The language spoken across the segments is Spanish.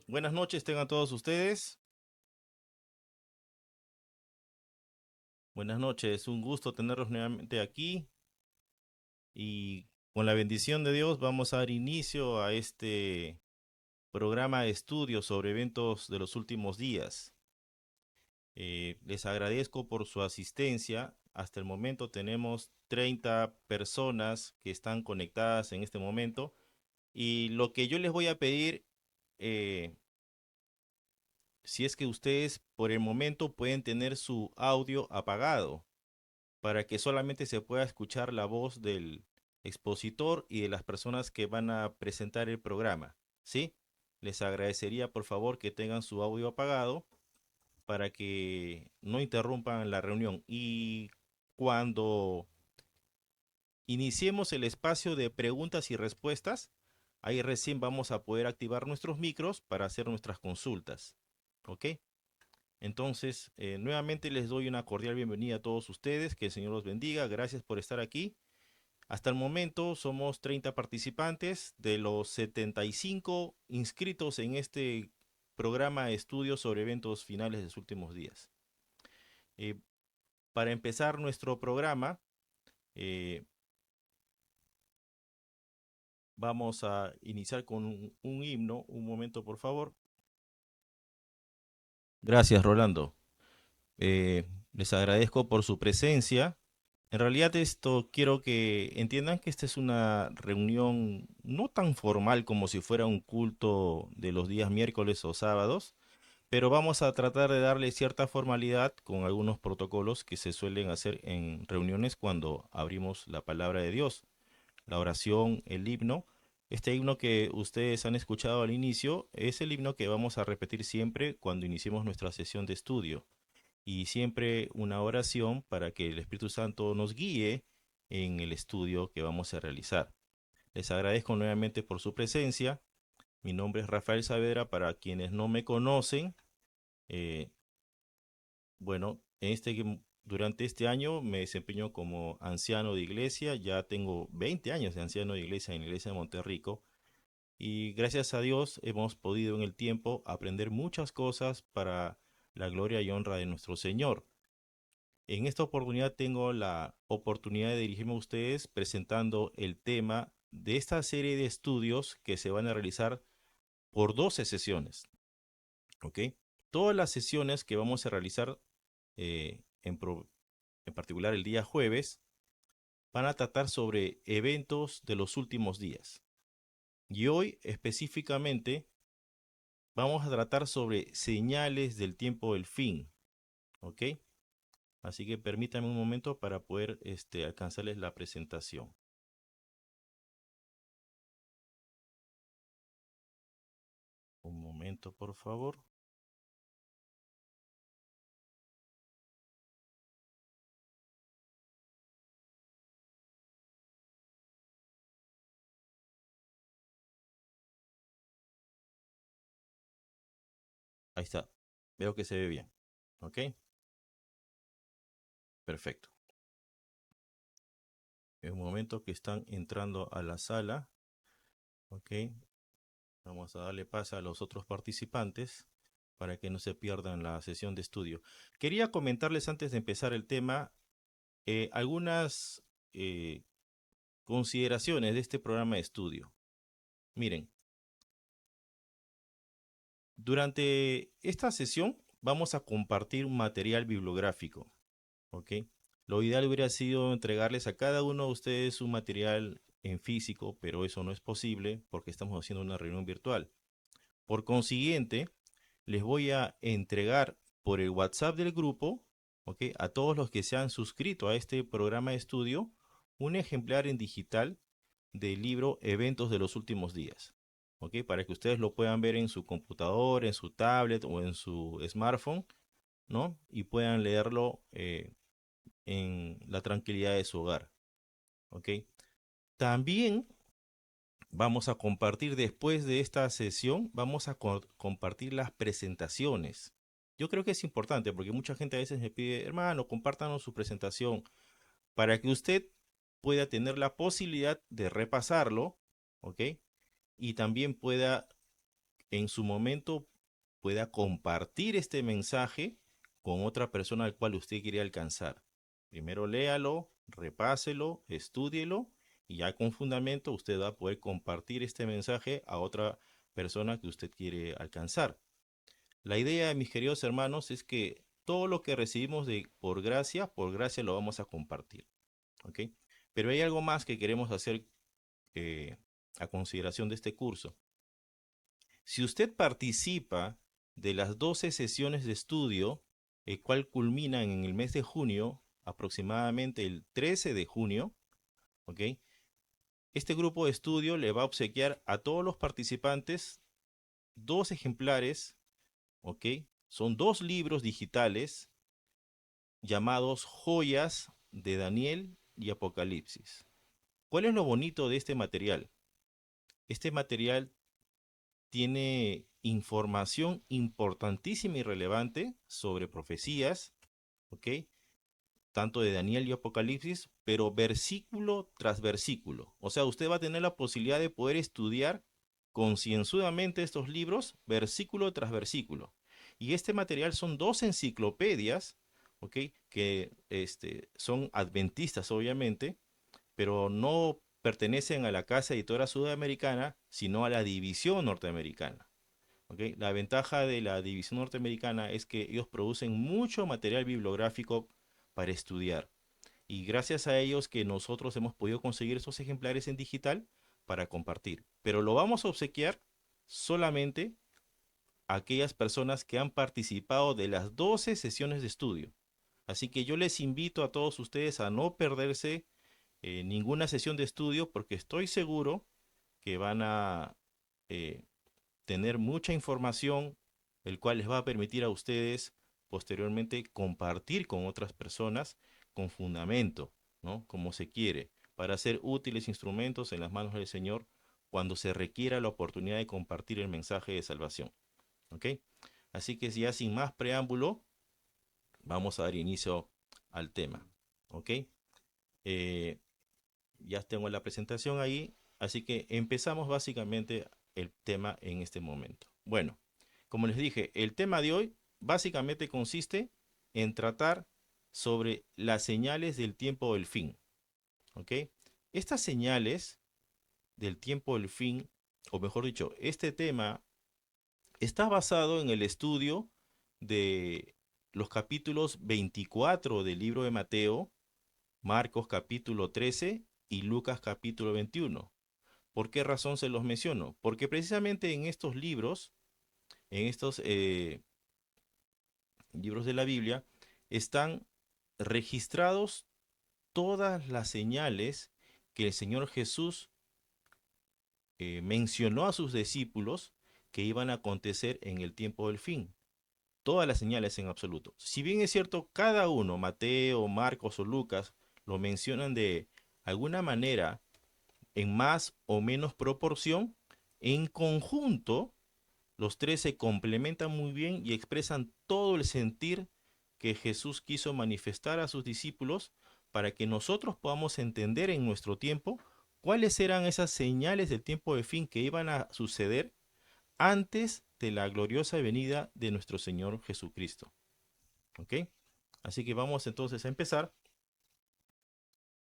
Buenas noches tengan todos ustedes. Buenas noches, un gusto tenerlos nuevamente aquí y con la bendición de Dios vamos a dar inicio a este programa de estudio sobre eventos de los últimos días. Les agradezco por su asistencia. Hasta el momento tenemos 30 personas que están conectadas en este momento y lo que yo les voy a pedir, eh, si es que ustedes por el momento pueden tener su audio apagado para que solamente se pueda escuchar la voz del expositor y de las personas que van a presentar el programa, ¿sí? Les agradecería por favor que tengan su audio apagado para que no interrumpan la reunión. Y cuando iniciemos el espacio de preguntas y respuestas, ahí recién vamos a poder activar nuestros micros para hacer nuestras consultas, ¿ok? Entonces, nuevamente les doy una cordial bienvenida a todos ustedes, que el Señor los bendiga, gracias por estar aquí. Hasta el momento somos 30 participantes de los 75 inscritos en este programa de estudios sobre eventos finales de los últimos días. Eh, para empezar nuestro programa, eh, vamos a iniciar con un himno. Un momento, por favor. Gracias, Rolando. Les agradezco por su presencia. En realidad esto quiero que entiendan que esta es una reunión no tan formal como si fuera un culto de los días miércoles o sábados, pero vamos a tratar de darle cierta formalidad con algunos protocolos que se suelen hacer en reuniones cuando abrimos la palabra de Dios, la oración, el himno. Este himno que ustedes han escuchado al inicio es el himno que vamos a repetir siempre cuando iniciemos nuestra sesión de estudio y siempre una oración para que el Espíritu Santo nos guíe en el estudio que vamos a realizar. Les agradezco nuevamente por su presencia. Mi nombre es Rafael Saavedra. Para quienes no me conocen, eh, bueno, durante este año me desempeño como anciano de iglesia. Ya tengo 20 años de anciano de iglesia en la iglesia de Monterrico. Y gracias a Dios hemos podido en el tiempo aprender muchas cosas para la gloria y honra de nuestro Señor. En esta oportunidad tengo la oportunidad de dirigirme a ustedes presentando el tema de esta serie de estudios que se van a realizar por 12 sesiones, ¿ok? Todas las sesiones que vamos a realizar, en particular el día jueves, van a tratar sobre eventos de los últimos días. Y hoy específicamente vamos a tratar sobre señales del tiempo del fin, ¿ok? Así que permítanme un momento para poder alcanzarles la presentación. Un momento, por favor. Ahí está. Veo que se ve bien. ¿Ok? Perfecto. En un momento que están entrando a la sala. ¿Ok? Vamos a darle paso a los otros participantes para que no se pierdan la sesión de estudio. Quería comentarles antes de empezar el tema algunas eh, consideraciones de este programa de estudio. Miren, durante esta sesión vamos a compartir un material bibliográfico. ¿Ok? Lo ideal hubiera sido entregarles a cada uno de ustedes un material en físico, pero eso no es posible porque estamos haciendo una reunión virtual. Por consiguiente, les voy a entregar por el WhatsApp del grupo, ¿ok? A todos los que se han suscrito a este programa de estudio, un ejemplar en digital del libro Eventos de los Últimos Días, ¿ok? Para que ustedes lo puedan ver en su computador, en su tablet o en su smartphone, ¿no? Y puedan leerlo en la tranquilidad de su hogar. ¿Ok? También vamos a compartir después de esta sesión, vamos a compartir las presentaciones. Yo creo que es importante porque mucha gente a veces me pide, hermano, compártanos su presentación para que usted pueda tener la posibilidad de repasarlo, ¿ok? Y también pueda en su momento pueda compartir este mensaje con otra persona al cual usted quiere alcanzar. Primero léalo, repáselo, estúdielo y ya con fundamento usted va a poder compartir este mensaje a otra persona que usted quiere alcanzar. La idea, mis queridos hermanos, es que todo lo que recibimos por gracia lo vamos a compartir. ¿Ok? Pero hay algo más que queremos hacer eh, a consideración de este curso. Si usted participa de las 12 sesiones de estudio, el cual culminan en el mes de junio, aproximadamente el 13 de junio, ¿ok? Este grupo de estudio le va a obsequiar a todos los participantes 2 ejemplares, ¿ok? Son 2 libros digitales llamados Joyas de Daniel y Apocalipsis. ¿Cuál es lo bonito de este material? Este material tiene información importantísima y relevante sobre profecías, ¿ok? Tanto de Daniel y Apocalipsis, pero versículo tras versículo. O sea, usted va a tener la posibilidad de poder estudiar concienzudamente estos libros, versículo tras versículo. Y este material son 2 enciclopedias, ¿ok? Que son adventistas, obviamente, pero no pertenecen a la casa editora sudamericana, sino a la división norteamericana. ¿Ok? La ventaja de la división norteamericana es que ellos producen mucho material bibliográfico para estudiar. Y gracias a ellos que nosotros hemos podido conseguir esos ejemplares en digital para compartir. Pero lo vamos a obsequiar solamente a aquellas personas que han participado de las 12 sesiones de estudio. Así que yo les invito a todos ustedes a no perderse ninguna sesión de estudio porque estoy seguro que van a eh, tener mucha información, el cual les va a permitir a ustedes posteriormente compartir con otras personas con fundamento, ¿no? Como se quiere, para ser útiles instrumentos en las manos del Señor cuando se requiera la oportunidad de compartir el mensaje de salvación. ¿Ok? Así que ya sin más preámbulo, vamos a dar inicio al tema. ¿Ok? Eh, ya tengo la presentación ahí, así que empezamos básicamente el tema en este momento. Bueno, como les dije, el tema de hoy básicamente consiste en tratar sobre las señales del tiempo del fin. ¿Ok? Estas señales del tiempo del fin, o mejor dicho, este tema está basado en el estudio de los capítulos 24 del libro de Mateo, Marcos capítulo 13 y Lucas capítulo 21. ¿Por qué razón se los menciono? Porque precisamente en estos libros, en estos libros de la Biblia, están registrados todas las señales que el Señor Jesús mencionó a sus discípulos que iban a acontecer en el tiempo del fin. Todas las señales en absoluto. Si bien es cierto, cada uno, Mateo, Marcos o Lucas, lo mencionan de alguna manera en más o menos proporción, en conjunto, los 3 se complementan muy bien y expresan todo el sentir que Jesús quiso manifestar a sus discípulos para que nosotros podamos entender en nuestro tiempo cuáles eran esas señales del tiempo de fin que iban a suceder antes de la gloriosa venida de nuestro Señor Jesucristo. ¿Ok? Así que vamos entonces a empezar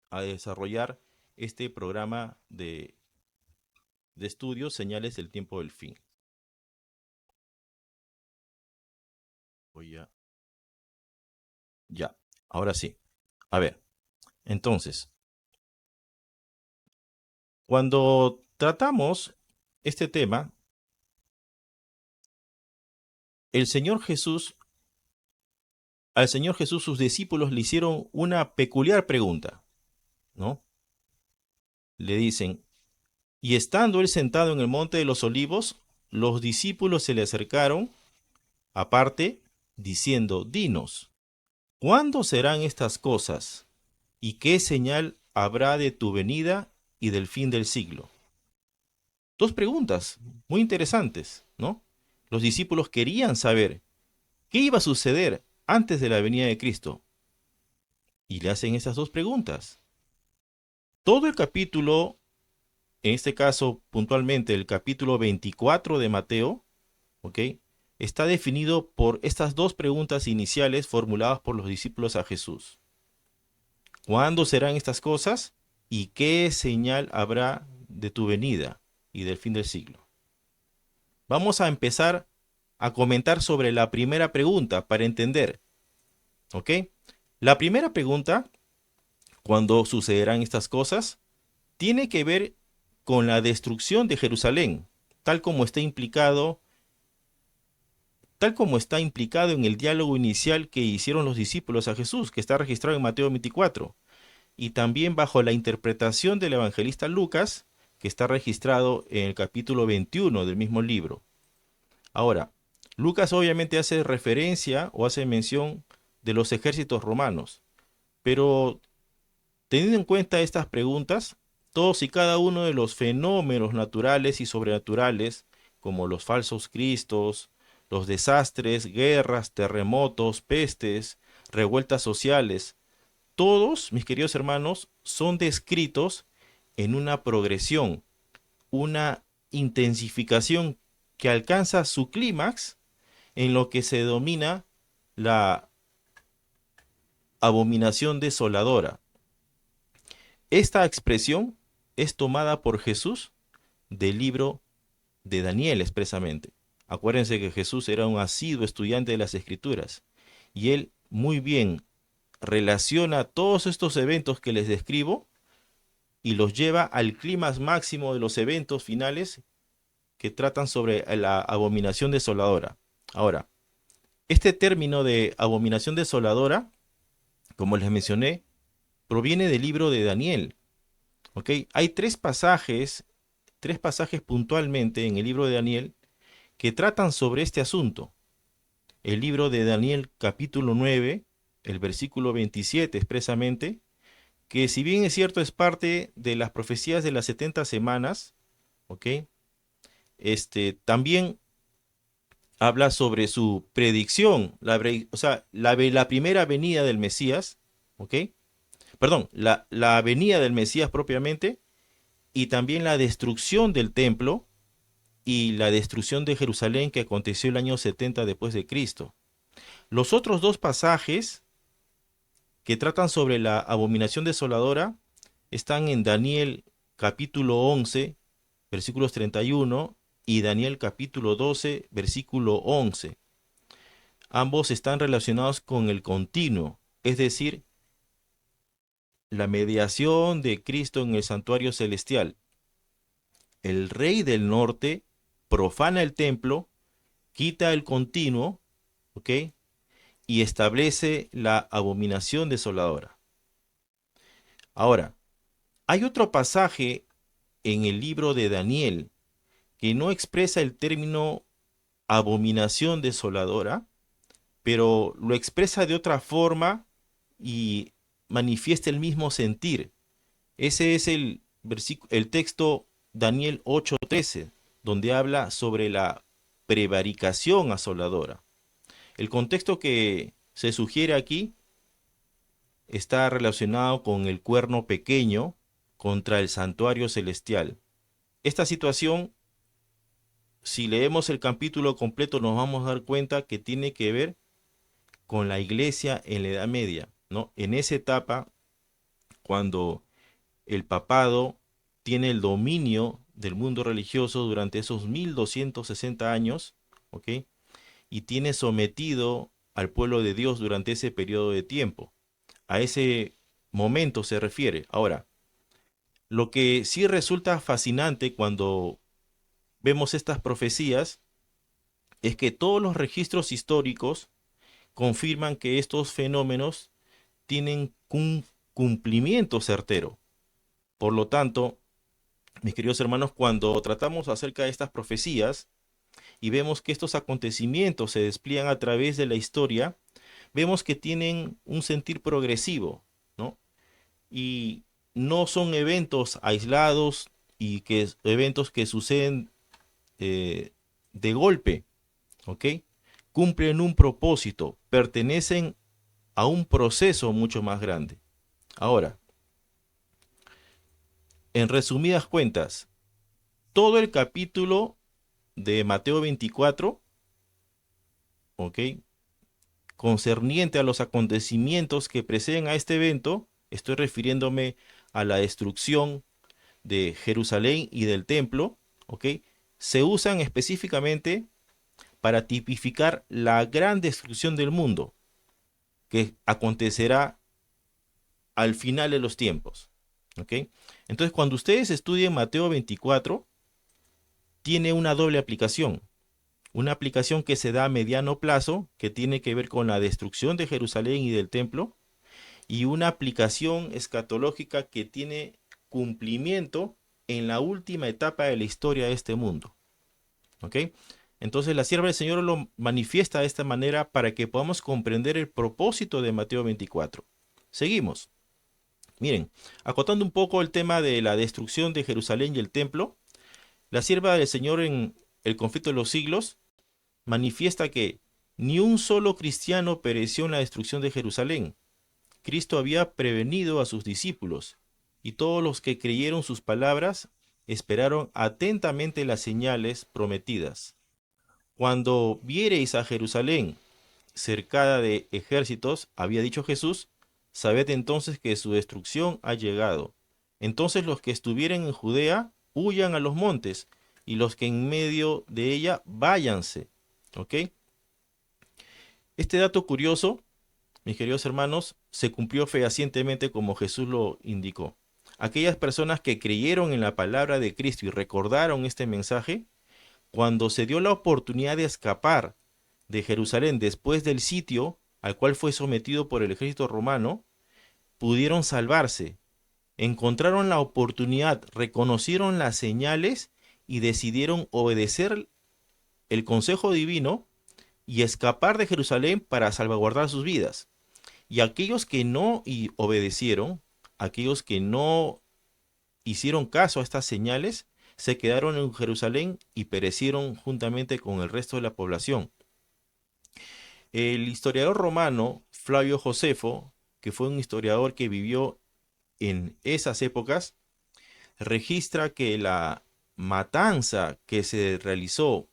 a desarrollar este programa de estudios, señales del tiempo del fin. Voy a... Ya, ahora sí. A ver, entonces, cuando tratamos este tema, el Señor Jesús, al Señor Jesús sus discípulos le hicieron una peculiar pregunta, ¿no? Le dicen, y estando él sentado en el monte de los olivos, los discípulos se le acercaron aparte, diciendo, dinos, ¿cuándo serán estas cosas? ¿Y qué señal habrá de tu venida y del fin del siglo? 2 preguntas muy interesantes, ¿no? Los discípulos querían saber qué iba a suceder antes de la venida de Cristo. Y le hacen esas 2 preguntas. Todo el capítulo, en este caso puntualmente el capítulo 24 de Mateo, ¿ok? Está definido por estas dos preguntas iniciales formuladas por los discípulos a Jesús. ¿Cuándo serán estas cosas? ¿Y qué señal habrá de tu venida y del fin del siglo? Vamos a empezar a comentar sobre la primera pregunta para entender, ¿ok? La primera pregunta, ¿cuándo sucederán estas cosas? Tiene que ver con la destrucción de Jerusalén, tal como está implicado, tal como está implicado en el diálogo inicial que hicieron los discípulos a Jesús, que está registrado en Mateo 24, y también bajo la interpretación del evangelista Lucas, que está registrado en el capítulo 21 del mismo libro. Ahora, Lucas obviamente hace referencia o hace mención de los ejércitos romanos, pero teniendo en cuenta estas preguntas, todos y cada uno de los fenómenos naturales y sobrenaturales, como los falsos cristos, los desastres, guerras, terremotos, pestes, revueltas sociales, todos, mis queridos hermanos, son descritos en una progresión, una intensificación que alcanza su clímax en lo que se denomina la abominación desoladora. Esta expresión es tomada por Jesús del libro de Daniel expresamente. Acuérdense que Jesús era un asiduo estudiante de las Escrituras y él muy bien relaciona todos estos eventos que les describo y los lleva al clímax máximo de los eventos finales que tratan sobre la abominación desoladora. Ahora, este término de abominación desoladora, como les mencioné, proviene del libro de Daniel. ¿Ok? Hay tres pasajes puntualmente en el libro de Daniel que tratan sobre este asunto. El libro de Daniel capítulo 9, el versículo 27 expresamente, que si bien es cierto es parte de las profecías de las 70 semanas, ¿ok? También habla sobre su predicción, o sea, la primera venida del Mesías, ¿ok? Perdón, la venida del Mesías propiamente, y también la destrucción del templo y la destrucción de Jerusalén que aconteció el año 70 después de Cristo. Los otros dos pasajes que tratan sobre la abominación desoladora están en Daniel capítulo 11, versículos 31 y Daniel capítulo 12, versículo 11. Ambos están relacionados con el continuo, es decir, la mediación de Cristo en el santuario celestial. El rey del norte profana el templo, quita el continuo, ¿ok? Y establece la abominación desoladora. Ahora, hay otro pasaje en el libro de Daniel que no expresa el término abominación desoladora, pero lo expresa de otra forma y manifiesta el mismo sentir. Ese es el texto Daniel 8:13, donde habla sobre la prevaricación asoladora. El contexto que se sugiere aquí está relacionado con el cuerno pequeño contra el santuario celestial. Esta situación, si leemos el capítulo completo, nos vamos a dar cuenta que tiene que ver con la iglesia en la Edad Media, ¿no? En esa etapa, cuando el papado tiene el dominio del mundo religioso durante esos 1260 años, ¿ok? Y tiene sometido al pueblo de Dios durante ese periodo de tiempo. A ese momento se refiere. Ahora, lo que sí resulta fascinante cuando vemos estas profecías es que todos los registros históricos confirman que estos fenómenos tienen un cumplimiento certero. Por lo tanto, mis queridos hermanos, cuando tratamos acerca de estas profecías y vemos que estos acontecimientos se despliegan a través de la historia, vemos que tienen un sentir progresivo, ¿no? Y no son eventos aislados y que eventos que suceden de golpe, ¿ok? Cumplen un propósito, pertenecen a un proceso mucho más grande. Ahora, en resumidas cuentas, todo el capítulo de Mateo 24 ¿ok? Concerniente a los acontecimientos que preceden a este evento, estoy refiriéndome a la destrucción de Jerusalén y del templo, ¿ok? Se usan específicamente para tipificar la gran destrucción del mundo que acontecerá al final de los tiempos, ¿ok? Entonces, cuando ustedes estudien Mateo 24, tiene una doble aplicación. Una aplicación que se da a mediano plazo, que tiene que ver con la destrucción de Jerusalén y del templo, y una aplicación escatológica que tiene cumplimiento en la última etapa de la historia de este mundo. ¿Ok? Entonces la sierva del Señor lo manifiesta de esta manera para que podamos comprender el propósito de Mateo 24. Seguimos. Miren, acotando un poco el tema de la destrucción de Jerusalén y el templo, la sierva del Señor en el conflicto de los siglos manifiesta que ni un solo cristiano pereció en la destrucción de Jerusalén. Cristo había prevenido a sus discípulos, y todos los que creyeron sus palabras esperaron atentamente las señales prometidas. Cuando viereis a Jerusalén cercada de ejércitos, había dicho Jesús, sabed entonces que su destrucción ha llegado. Entonces los que estuvieren en Judea huyan a los montes, y los que en medio de ella váyanse. ¿Ok? Este dato curioso, mis queridos hermanos, se cumplió fehacientemente como Jesús lo indicó. Aquellas personas que creyeron en la palabra de Cristo y recordaron este mensaje, cuando se dio la oportunidad de escapar de Jerusalén después del sitio al cual fue sometido por el ejército romano, pudieron salvarse, encontraron la oportunidad, reconocieron las señales y decidieron obedecer el consejo divino y escapar de Jerusalén para salvaguardar sus vidas. Y aquellos que no obedecieron, aquellos que no hicieron caso a estas señales, se quedaron en Jerusalén y perecieron juntamente con el resto de la población. El historiador romano Flavio Josefo, que fue un historiador que vivió en esas épocas, registra que la matanza que se realizó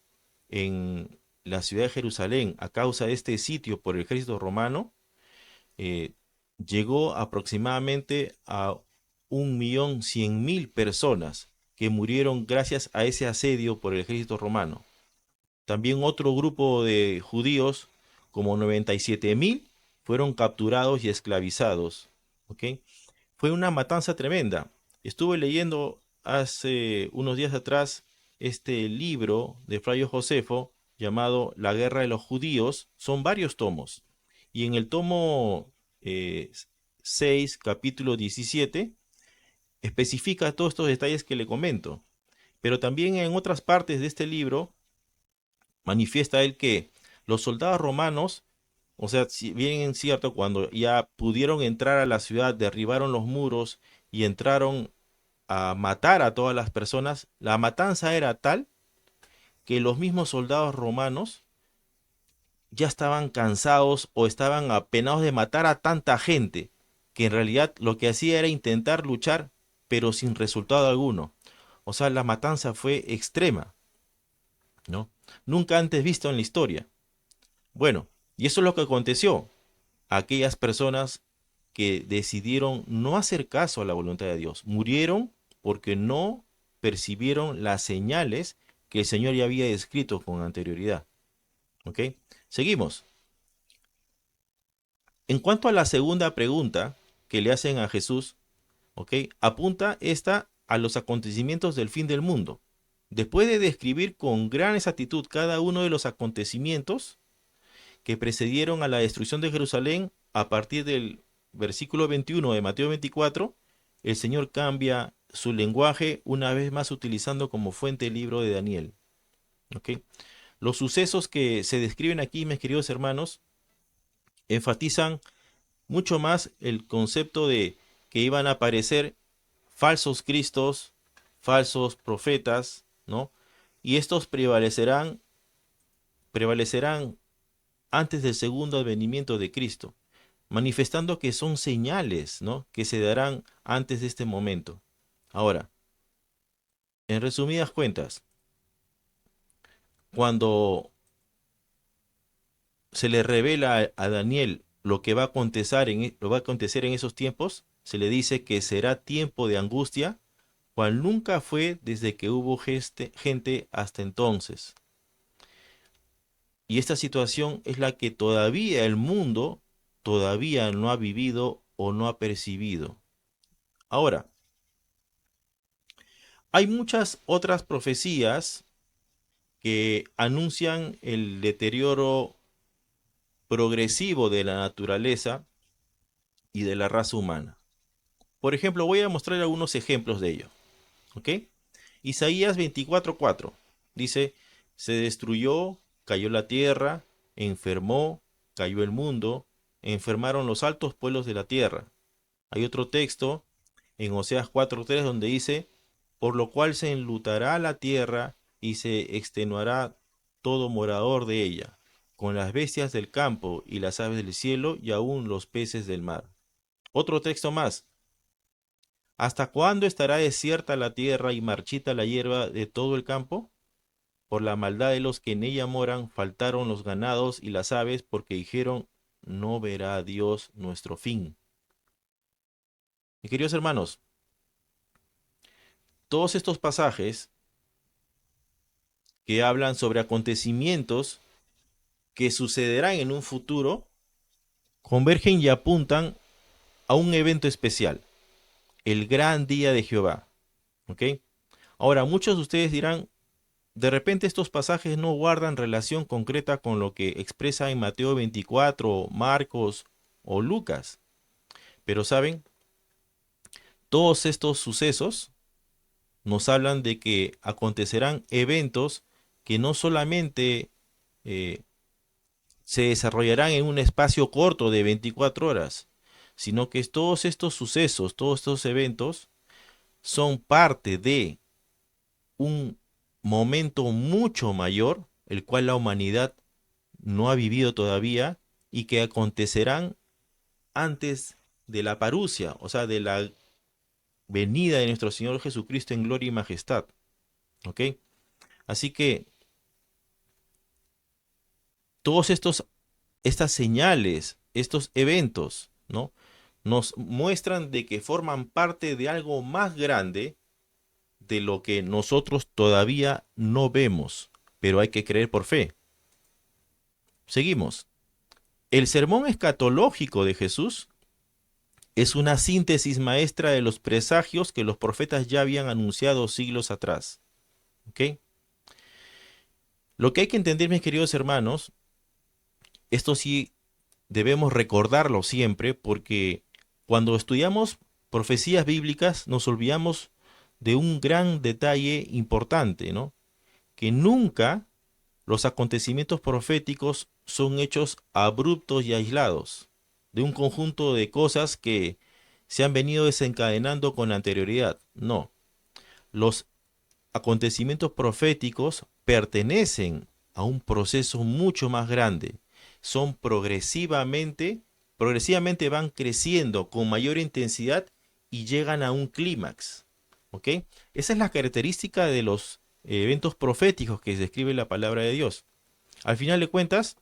en la ciudad de Jerusalén a causa de este sitio por el ejército romano eh, llegó aproximadamente a 1.100.000 personas que murieron gracias a ese asedio por el ejército romano. También otro grupo de judíos, como 97.000, fueron capturados y esclavizados. ¿Ok? Fue una matanza tremenda. Estuve leyendo hace unos días atrás este libro de Flavio Josefo llamado La Guerra de los Judíos. Son varios tomos. Y en el tomo eh, 6, capítulo 17, especifica todos estos detalles que le comento. Pero también en otras partes de este libro manifiesta él que los soldados romanos, o sea, si bien es cierto, cuando ya pudieron entrar a la ciudad, derribaron los muros y entraron a matar a todas las personas, la matanza era tal que los mismos soldados romanos ya estaban cansados o estaban apenados de matar a tanta gente, que en realidad lo que hacía era intentar luchar, pero sin resultado alguno. O sea, la matanza fue extrema, ¿no? Nunca antes visto en la historia. Bueno, y eso es lo que aconteció. Aquellas personas que decidieron no hacer caso a la voluntad de Dios murieron porque no percibieron las señales que el Señor ya había descrito con anterioridad. ¿Ok? Seguimos. En cuanto a la segunda pregunta que le hacen a Jesús, ¿ok? Apunta esta a los acontecimientos del fin del mundo. Después de describir con gran exactitud cada uno de los acontecimientos que precedieron a la destrucción de Jerusalén, a partir del versículo 21 de Mateo 24, el Señor cambia su lenguaje una vez más utilizando como fuente el libro de Daniel. ¿Ok? Los sucesos que se describen aquí, mis queridos hermanos, enfatizan mucho más el concepto de que iban a aparecer falsos cristos, falsos profetas, ¿no? Y estos prevalecerán antes del segundo advenimiento de Cristo, manifestando que son señales, ¿no? Que se darán antes de este momento. Ahora, en resumidas cuentas, cuando se le revela a Daniel lo que va a acontecer lo va a acontecer en esos tiempos, se le dice que será tiempo de angustia, cual nunca fue desde que hubo gente hasta entonces. Y esta situación es la que todavía el mundo todavía no ha vivido o no ha percibido. Ahora, hay muchas otras profecías que anuncian el deterioro progresivo de la naturaleza y de la raza humana. Por ejemplo, voy a mostrar algunos ejemplos de ello. ¿Ok? Isaías 24:4 dice, se destruyó, cayó la tierra, enfermó, cayó el mundo, enfermaron los altos pueblos de la tierra. Hay otro texto en Oseas 4:3 donde dice, por lo cual se enlutará la tierra y se extenuará todo morador de ella, con las bestias del campo y las aves del cielo y aún los peces del mar. Otro texto más, ¿hasta cuándo estará desierta la tierra y marchita la hierba de todo el campo? Por la maldad de los que en ella moran, faltaron los ganados y las aves, porque dijeron, no verá Dios nuestro fin. Mis queridos hermanos, todos estos pasajes que hablan sobre acontecimientos que sucederán en un futuro, convergen y apuntan a un evento especial, el gran día de Jehová. ¿Ok? Ahora, muchos de ustedes dirán, de repente estos pasajes no guardan relación concreta con lo que expresa en Mateo 24, Marcos o Lucas. Pero saben, todos estos sucesos nos hablan de que acontecerán eventos que no solamente eh, se desarrollarán en un espacio corto de 24 horas, sino que todos estos sucesos, todos estos eventos son parte de un momento mucho mayor, el cual la humanidad no ha vivido todavía y que acontecerán antes de la parusia, o sea, de la venida de nuestro Señor Jesucristo en gloria y majestad. ¿Ok? Así que todos estas señales, estos eventos, ¿no? Nos muestran de que forman parte de algo más grande de lo que nosotros todavía no vemos, pero hay que creer por fe. Seguimos. El sermón escatológico de Jesús es una síntesis maestra de los presagios que los profetas ya habían anunciado siglos atrás. ¿Ok? Lo que hay que entender, mis queridos hermanos, esto sí debemos recordarlo siempre porque cuando estudiamos profecías bíblicas nos olvidamos de un gran detalle importante, ¿no? Que nunca los acontecimientos proféticos son hechos abruptos y aislados, de un conjunto de cosas que se han venido desencadenando con anterioridad. No, los acontecimientos proféticos pertenecen a un proceso mucho más grande. Son progresivamente van creciendo con mayor intensidad y llegan a un clímax. ¿Ok? Esa es la característica de los eventos proféticos que describe la palabra de Dios. Al final de cuentas,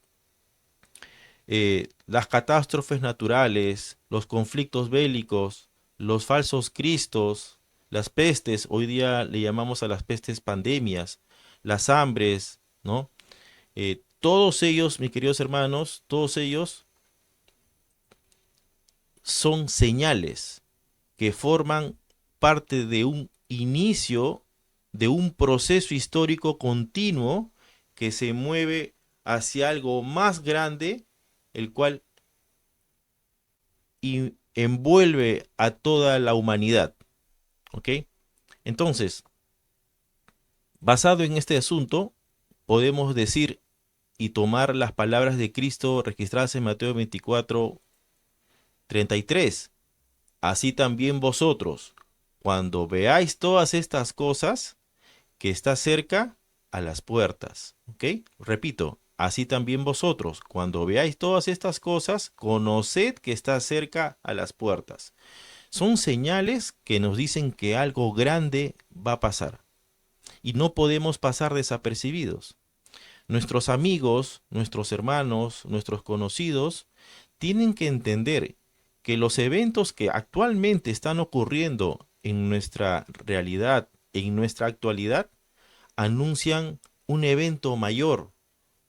las catástrofes naturales, los conflictos bélicos, los falsos cristos, las pestes, hoy día le llamamos a las pestes pandemias, las hambres, ¿no? Todos ellos, mis queridos hermanos, todos ellos son señales que forman parte de un inicio, de un proceso histórico continuo que se mueve hacia algo más grande, el cual envuelve a toda la humanidad. ¿Ok? Entonces, basado en este asunto, podemos decir y tomar las palabras de Cristo registradas en Mateo 24:33. Así también vosotros, cuando veáis todas estas cosas, que está cerca a las puertas. ¿Ok? Repito, así también vosotros, cuando veáis todas estas cosas, conoced que está cerca a las puertas. Son señales que nos dicen que algo grande va a pasar y no podemos pasar desapercibidos. Nuestros amigos, nuestros hermanos, nuestros conocidos tienen que entender que los eventos que actualmente están ocurriendo en nuestra realidad, en nuestra actualidad, anuncian un evento mayor,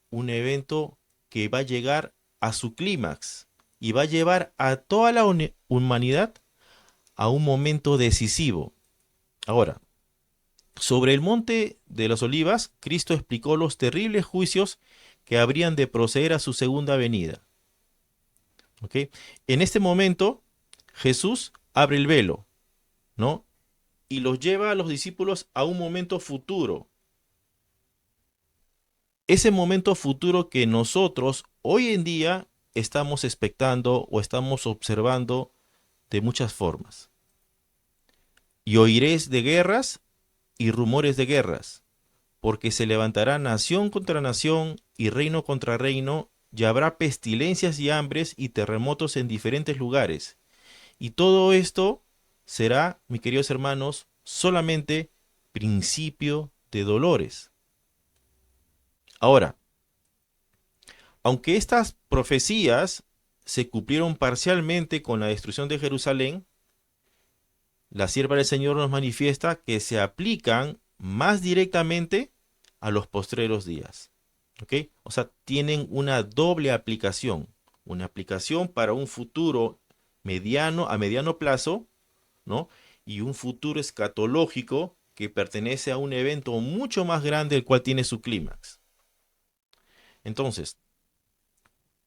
un evento que va a llegar a su clímax y va a llevar a toda la humanidad a un momento decisivo. Ahora, sobre el monte de las olivas, Cristo explicó los terribles juicios que habrían de proceder a su segunda venida. ¿Ok? En este momento, Jesús abre el velo, ¿no? Y los lleva a los discípulos a un momento futuro. Ese momento futuro que nosotros hoy en día estamos expectando o estamos observando de muchas formas. Y oiréis de guerras y rumores de guerras, porque se levantará nación contra nación y reino contra reino, y habrá pestilencias y hambres y terremotos en diferentes lugares. Y todo esto será, mis queridos hermanos, solamente principio de dolores. Ahora, aunque estas profecías se cumplieron parcialmente con la destrucción de Jerusalén, la sierva del Señor nos manifiesta que se aplican más directamente a los postreros días. ¿Ok? O sea, tienen una doble aplicación. Una aplicación para un futuro a mediano plazo, ¿no? Y un futuro escatológico que pertenece a un evento mucho más grande, el cual tiene su clímax. Entonces,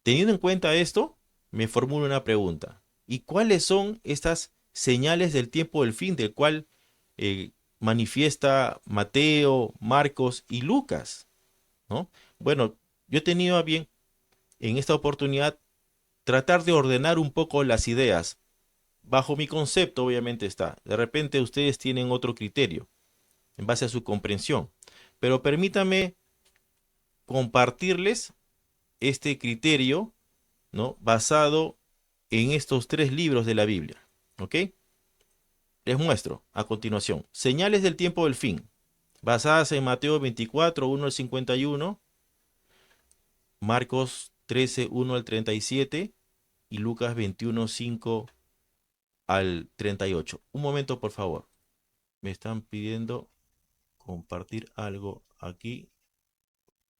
teniendo en cuenta esto, me formulo una pregunta. ¿Y cuáles son estas señales del tiempo del fin, del cual manifiesta Mateo, Marcos y Lucas? ¿No? Bueno, yo he tenido a bien en esta oportunidad tratar de ordenar un poco las ideas. Bajo mi concepto, obviamente está. De repente ustedes tienen otro criterio en base a su comprensión. Pero permítame compartirles este criterio, ¿no? Basado en estos tres libros de la Biblia. ¿Ok? Les muestro a continuación. Señales del tiempo del fin, basadas en Mateo 24, 1 al 51, Marcos 13, 1 al 37 y Lucas 21, 5 al 38. Un momento, por favor. Me están pidiendo compartir algo aquí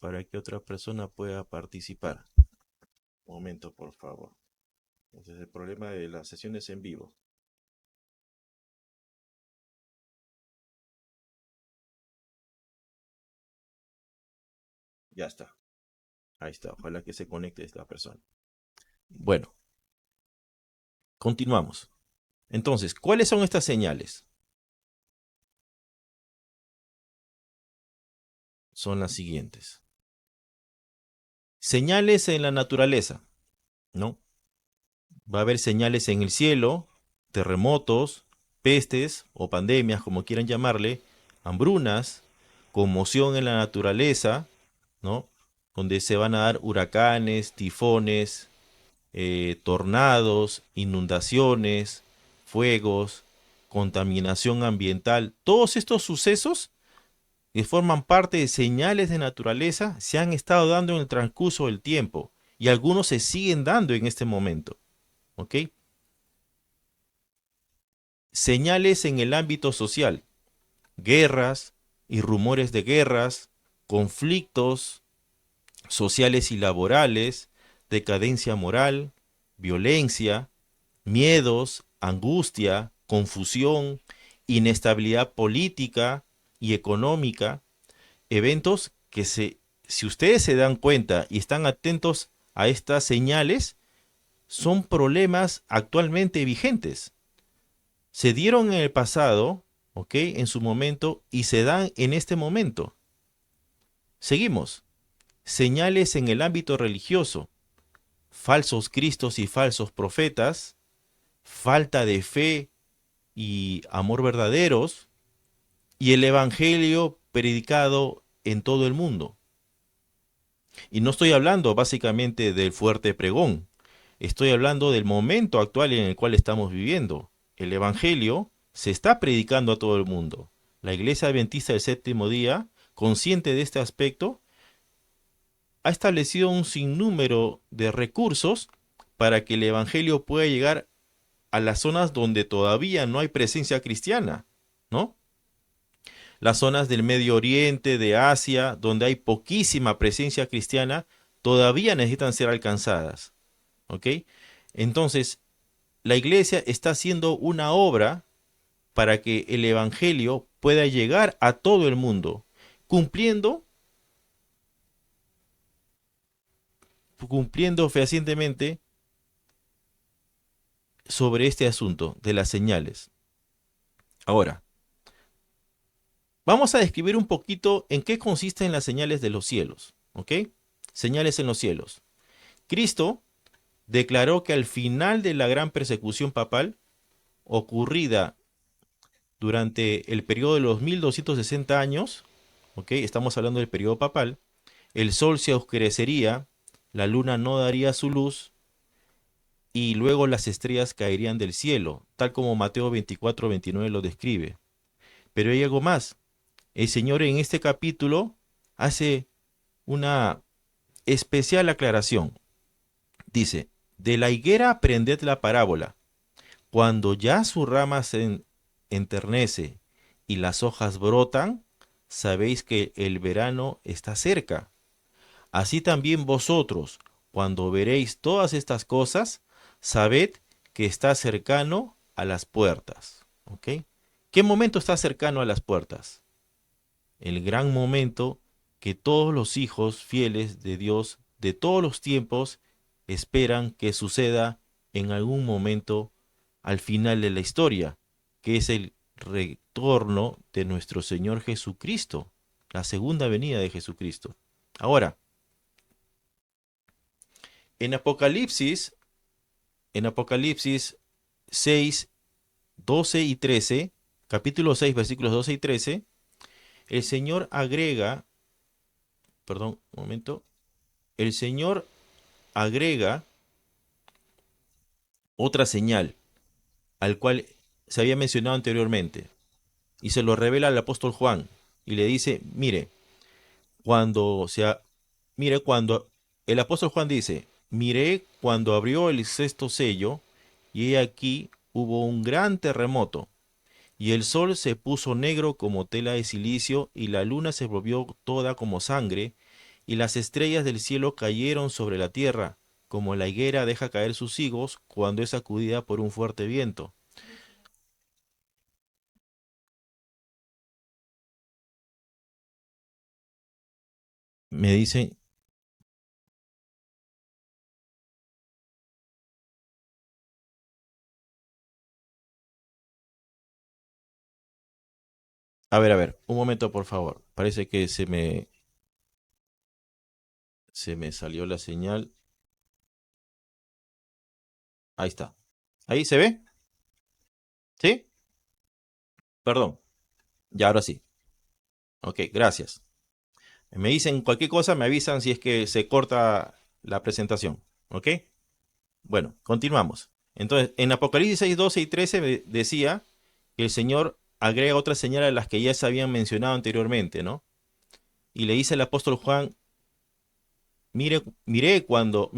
para que otra persona pueda participar. Un momento, por favor. Ese es el problema de las sesiones en vivo. Ya está. Ahí está. Ojalá que se conecte esta persona. Bueno, continuamos. Entonces, ¿cuáles son estas señales? Son las siguientes. Señales en la naturaleza, ¿no? Va a haber señales en el cielo, terremotos, pestes o pandemias, como quieran llamarle, hambrunas, conmoción en la naturaleza, ¿no? Donde se van a dar huracanes, tifones, tornados, inundaciones, fuegos, contaminación ambiental. Todos estos sucesos que forman parte de señales de naturaleza se han estado dando en el transcurso del tiempo y algunos se siguen dando en este momento. ¿Ok? Señales en el ámbito social, guerras y rumores de guerras, conflictos sociales y laborales, decadencia moral, violencia, miedos, angustia, confusión, inestabilidad política y económica, eventos que si ustedes se dan cuenta y están atentos a estas señales, son problemas actualmente vigentes. Se dieron en el pasado, ¿ok? En su momento y se dan en este momento. Seguimos. Señales en el ámbito religioso. Falsos cristos y falsos profetas. Falta de fe y amor verdaderos. Y el evangelio predicado en todo el mundo. Y no estoy hablando básicamente del fuerte pregón. Estoy hablando del momento actual en el cual estamos viviendo. El evangelio se está predicando a todo el mundo. La Iglesia Adventista del Séptimo Día, consciente de este aspecto, ha establecido un sinnúmero de recursos para que el evangelio pueda llegar a las zonas donde todavía no hay presencia cristiana, ¿no? Las zonas del Medio Oriente, de Asia, donde hay poquísima presencia cristiana, todavía necesitan ser alcanzadas, ¿ok? Entonces, la iglesia está haciendo una obra para que el evangelio pueda llegar a todo el mundo, cumpliendo, cumpliendo fehacientemente sobre este asunto de las señales. Ahora, vamos a describir un poquito en qué consisten las señales de los cielos, ¿ok? Señales en los cielos. Cristo declaró que al final de la gran persecución papal, ocurrida durante el periodo de los 1260 años, ¿ok? Estamos hablando del periodo papal, el sol se oscurecería, la luna no daría su luz y luego las estrellas caerían del cielo, tal como Mateo 24:29 lo describe. Pero hay algo más. El Señor en este capítulo hace una especial aclaración. Dice, de la higuera aprended la parábola. Cuando ya su rama se enternece y las hojas brotan, sabéis que el verano está cerca. Así también vosotros, cuando veréis todas estas cosas, sabed que está cercano a las puertas. ¿Ok? ¿Qué momento está cercano a las puertas? El gran momento que todos los hijos fieles de Dios de todos los tiempos esperan que suceda en algún momento al final de la historia, que es el retorno de nuestro Señor Jesucristo, la segunda venida de Jesucristo. Ahora, en Apocalipsis, en Apocalipsis 6, 12 y 13, capítulo 6, versículos 12 y 13, el Señor agrega, perdón, un momento, el Señor agrega otra señal al cual se había mencionado anteriormente y se lo revela al apóstol Juan y le dice, mire cuando el apóstol Juan dice, miré cuando abrió el sexto sello y he aquí hubo un gran terremoto y el sol se puso negro como tela de silicio y la luna se volvió toda como sangre y las estrellas del cielo cayeron sobre la tierra como la higuera deja caer sus higos cuando es sacudida por un fuerte viento. Me dicen, a ver, un momento por favor. Parece que se me salió la señal. Ahí está. ¿Ahí se ve? ¿Sí? Perdón. Ya, ahora sí. Ok, gracias. Me dicen cualquier cosa, me avisan si es que se corta la presentación. ¿Ok? Bueno, continuamos. Entonces, en Apocalipsis 6, 12 y 13 decía que el Señor agrega otra señal a las que ya se habían mencionado anteriormente, ¿no? Y le dice el apóstol Juan, miré cuando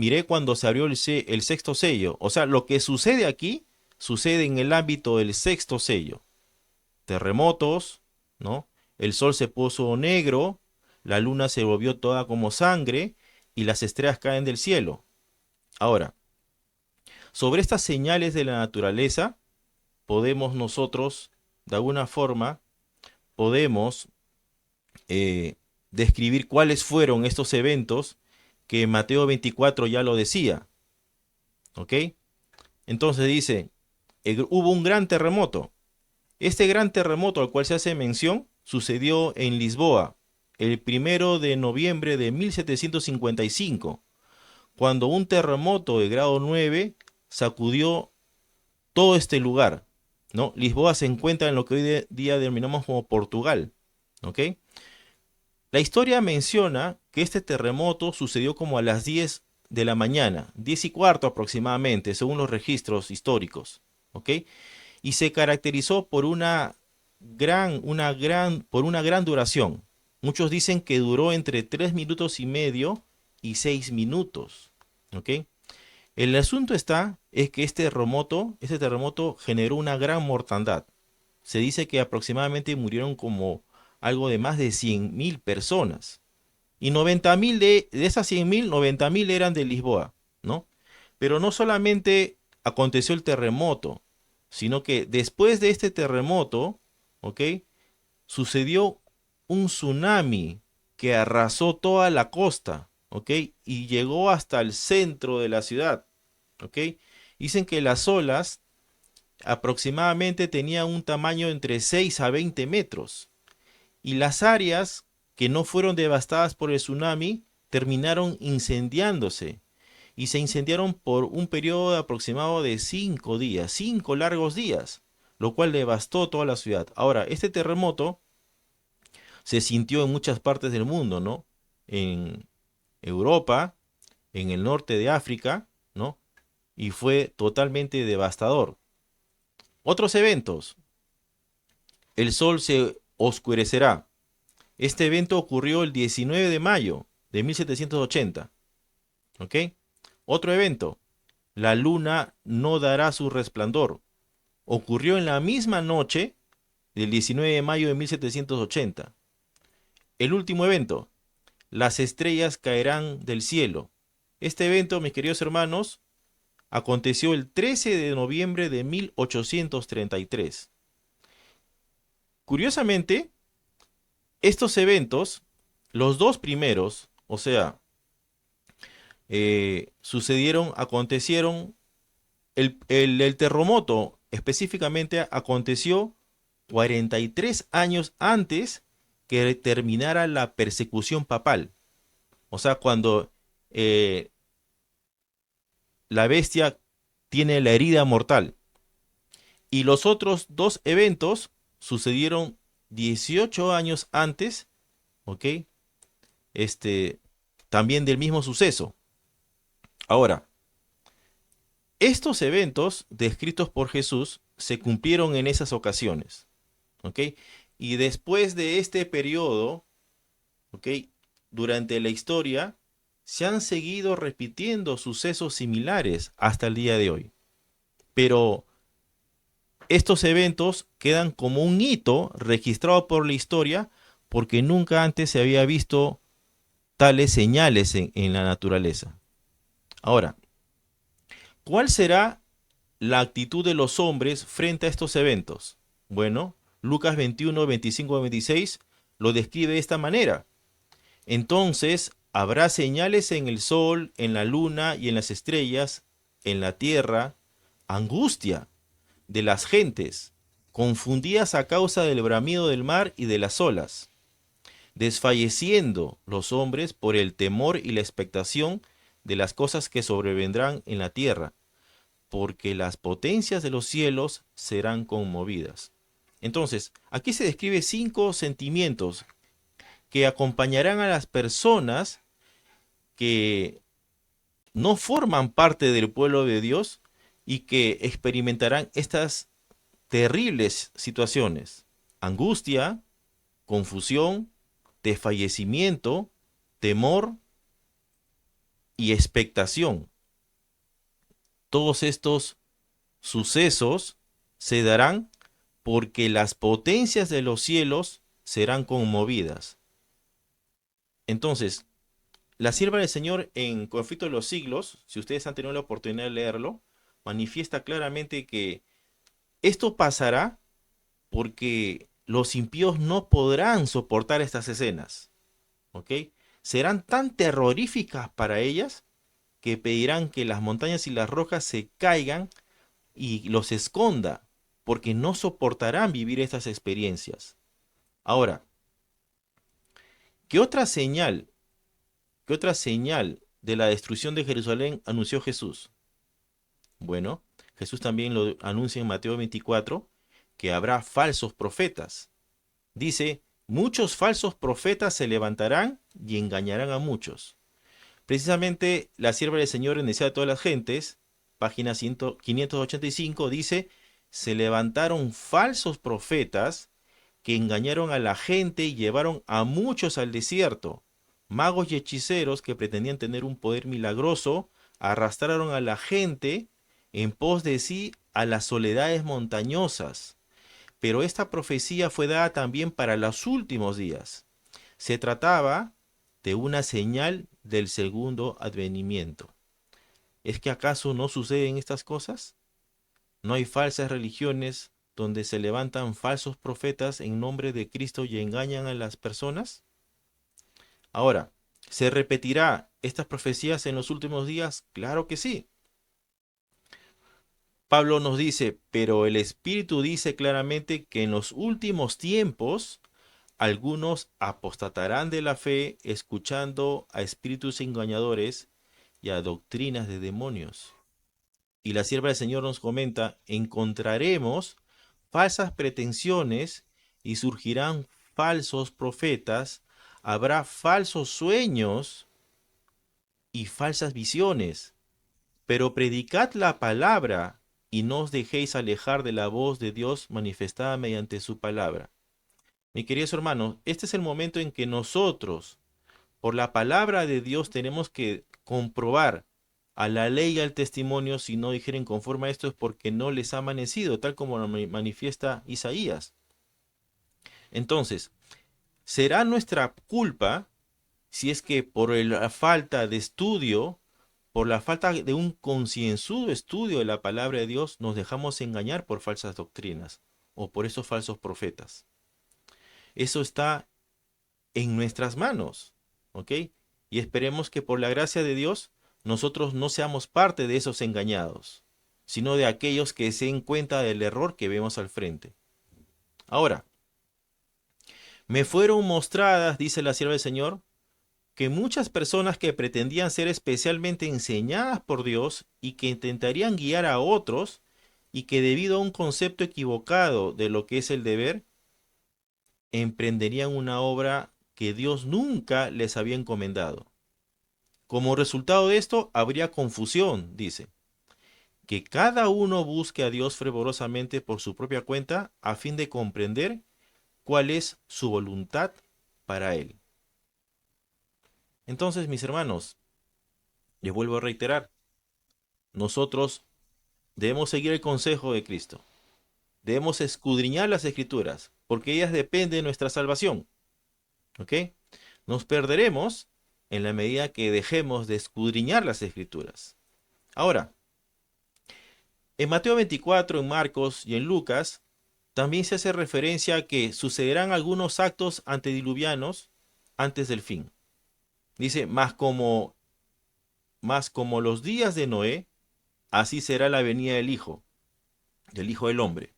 se abrió el sexto sello. O sea, lo que sucede aquí sucede en el ámbito del sexto sello. Terremotos, ¿no? El sol se puso negro, la luna se volvió toda como sangre y las estrellas caen del cielo. Ahora, sobre estas señales de la naturaleza, podemos nosotros, de alguna forma, podemos eh, describir cuáles fueron estos eventos que Mateo 24 ya lo decía, ¿ok? Entonces dice, hubo un gran terremoto. Este gran terremoto al cual se hace mención sucedió en Lisboa el 1 de noviembre de 1755, cuando un terremoto de grado 9 sacudió todo este lugar, ¿no? Lisboa se encuentra en lo que hoy día denominamos como Portugal, ¿ok? La historia menciona que este terremoto sucedió como a las 10 de la mañana, 10 y cuarto aproximadamente, según los registros históricos, ¿ok? Y se caracterizó por por una gran duración. Muchos dicen que duró entre 3 minutos y medio y 6 minutos. ¿Ok? El asunto es que este terremoto generó una gran mortandad. Se dice que aproximadamente murieron como algo de más de 100.000 personas. Y 90.000 de esas 100.000, 90.000 eran de Lisboa, ¿no? Pero no solamente aconteció el terremoto, sino que después de este terremoto, ¿ok? Sucedió un tsunami que arrasó toda la costa, ¿ok? Y llegó hasta el centro de la ciudad, ¿ok? Dicen que las olas aproximadamente tenían un tamaño entre 6 a 20 metros y las áreas que no fueron devastadas por el tsunami terminaron incendiándose y se incendiaron por un periodo aproximado de 5 días, 5 largos días, lo cual devastó toda la ciudad. Ahora, este terremoto se sintió en muchas partes del mundo, ¿no? En Europa, en el norte de África, ¿no? Y fue totalmente devastador. Otros eventos. El sol se oscurecerá. Este evento ocurrió el 19 de mayo de 1780. ¿Ok? Otro evento. La luna no dará su resplandor. Ocurrió en la misma noche del 19 de mayo de 1780. El último evento. Las estrellas caerán del cielo. Este evento, mis queridos hermanos, aconteció el 13 de noviembre de 1833. Curiosamente, estos eventos, los dos primeros, o sea, acontecieron, el terremoto específicamente aconteció 43 años antes que terminara la persecución papal. O sea, cuando eh, la bestia tiene la herida mortal. Y los otros dos eventos sucedieron 18 años antes, ¿ok? Este, también del mismo suceso. Ahora, estos eventos descritos por Jesús se cumplieron en esas ocasiones, ¿ok? Y después de este periodo, ¿ok? Durante la historia, se han seguido repitiendo sucesos similares hasta el día de hoy. Pero estos eventos quedan como un hito registrado por la historia porque nunca antes se había visto tales señales en la naturaleza. Ahora, ¿cuál será la actitud de los hombres frente a estos eventos? Bueno, Lucas 21, 25 26 lo describe de esta manera. Entonces habrá señales en el sol, en la luna y en las estrellas, en la tierra, angustia de las gentes, confundidas a causa del bramido del mar y de las olas, desfalleciendo los hombres por el temor y la expectación de las cosas que sobrevendrán en la tierra, porque las potencias de los cielos serán conmovidas. Entonces, aquí se describe 5 sentimientos que acompañarán a las personas que no forman parte del pueblo de Dios y que experimentarán estas terribles situaciones: angustia, confusión, desfallecimiento, temor y expectación. Todos estos sucesos se darán porque las potencias de los cielos serán conmovidas. Entonces, la sierva del Señor en Conflicto de los Siglos, si ustedes han tenido la oportunidad de leerlo, manifiesta claramente que esto pasará porque los impíos no podrán soportar estas escenas, ¿ok? Serán tan terroríficas para ellas que pedirán que las montañas y las rocas se caigan y los esconda, porque no soportarán vivir estas experiencias. Ahora, ¿qué otra señal, qué otra señal de la destrucción de Jerusalén anunció Jesús? Bueno, Jesús también lo anuncia en Mateo 24, que habrá falsos profetas. Dice, muchos falsos profetas se levantarán y engañarán a muchos. Precisamente la sierva del Señor en Deseo de todas las gentes, página 585, dice, se levantaron falsos profetas que engañaron a la gente y llevaron a muchos al desierto. magos y hechiceros que pretendían tener un poder milagroso arrastraron a la gente en pos de sí a las soledades montañosas. Pero esta profecía fue dada también para los últimos días. Se trataba de una señal del segundo advenimiento. ¿Es que acaso no suceden estas cosas? ¿No hay falsas religiones donde se levantan falsos profetas en nombre de Cristo y engañan a las personas? Ahora, ¿se repetirá estas profecías en los últimos días? Claro que sí. Pablo nos dice, pero el Espíritu dice claramente que en los últimos tiempos algunos apostatarán de la fe escuchando a espíritus engañadores y a doctrinas de demonios. Y la sierva del Señor nos comenta, encontraremos falsas pretensiones y surgirán falsos profetas, habrá falsos sueños y falsas visiones, pero predicad la palabra y no os dejéis alejar de la voz de Dios manifestada mediante su palabra. Mi queridos hermanos, este es el momento en que nosotros, por la palabra de Dios, tenemos que comprobar a la ley y al testimonio. Si no dijeren conforme a esto es porque no les ha amanecido, tal como lo manifiesta Isaías. Entonces, será nuestra culpa si es que por la falta de estudio, por la falta de un concienzudo estudio de la palabra de Dios, nos dejamos engañar por falsas doctrinas o por esos falsos profetas. Eso está en nuestras manos, ¿ok? Y esperemos que por la gracia de Dios nosotros no seamos parte de esos engañados, sino de aquellos que se den cuenta del error que vemos al frente. Ahora, me fueron mostradas, dice la sierva del Señor, que muchas personas que pretendían ser especialmente enseñadas por Dios y que intentarían guiar a otros y que debido a un concepto equivocado de lo que es el deber, emprenderían una obra que Dios nunca les había encomendado. Como resultado de esto, habría confusión, dice, que cada uno busque a Dios fervorosamente por su propia cuenta a fin de comprender cuál es su voluntad para él. Entonces, mis hermanos, les vuelvo a reiterar, nosotros debemos seguir el consejo de Cristo. Debemos escudriñar las escrituras, porque ellas dependen de nuestra salvación. ¿Ok? Nos perderemos en la medida que dejemos de escudriñar las escrituras. Ahora, en Mateo 24, en Marcos y en Lucas, también se hace referencia a que sucederán algunos actos antediluvianos antes del fin. Dice, más como los días de Noé, así será la venida del Hijo del Hombre.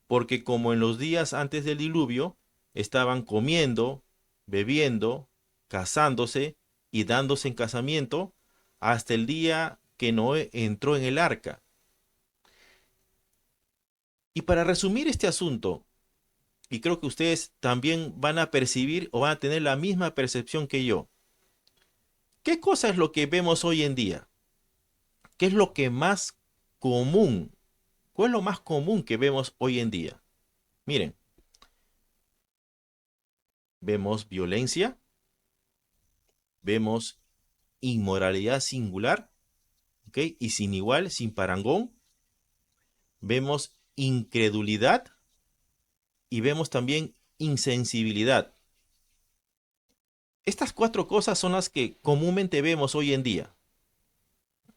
Porque como en los días antes del diluvio, estaban comiendo, bebiendo, casándose y dándose en casamiento, hasta el día que Noé entró en el arca. Y para resumir este asunto, y creo que ustedes también van a percibir o van a tener la misma percepción que yo, ¿qué cosa es lo que vemos hoy en día? ¿Qué es lo que más común? ¿Cuál es lo más común que vemos hoy en día? Miren, vemos violencia, vemos inmoralidad singular, ¿ok? Y sin igual, sin parangón. Vemos incredulidad y vemos también insensibilidad. Estas cuatro cosas son las que comúnmente vemos hoy en día,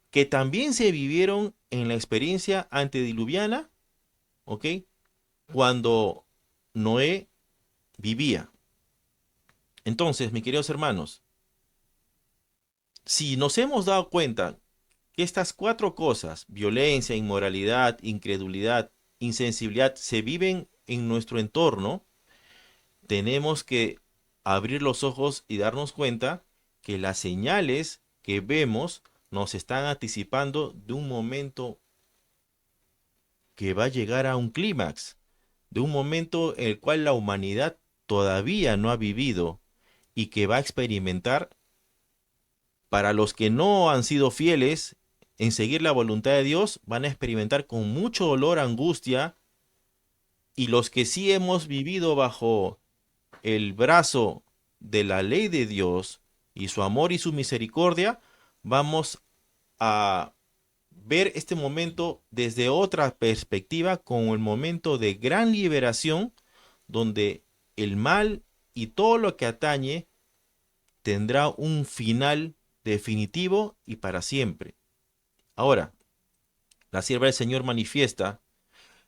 que también se vivieron en la experiencia antediluviana, ¿ok? Cuando Noé vivía. Entonces, mis queridos hermanos, si nos hemos dado cuenta que estas cuatro cosas, violencia, inmoralidad, incredulidad, insensibilidad, se viven en nuestro entorno, tenemos que abrir los ojos y darnos cuenta que las señales que vemos nos están anticipando de un momento que va a llegar a un clímax, de un momento en el cual la humanidad todavía no ha vivido y que va a experimentar. Para los que no han sido fieles en seguir la voluntad de Dios, van a experimentar con mucho dolor, angustia, y los que sí hemos vivido bajo el brazo de la ley de Dios, y su amor y su misericordia, vamos a ver este momento desde otra perspectiva, como el momento de gran liberación, donde el mal y todo lo que atañe tendrá un final definitivo y para siempre. Ahora, la sierva del Señor manifiesta,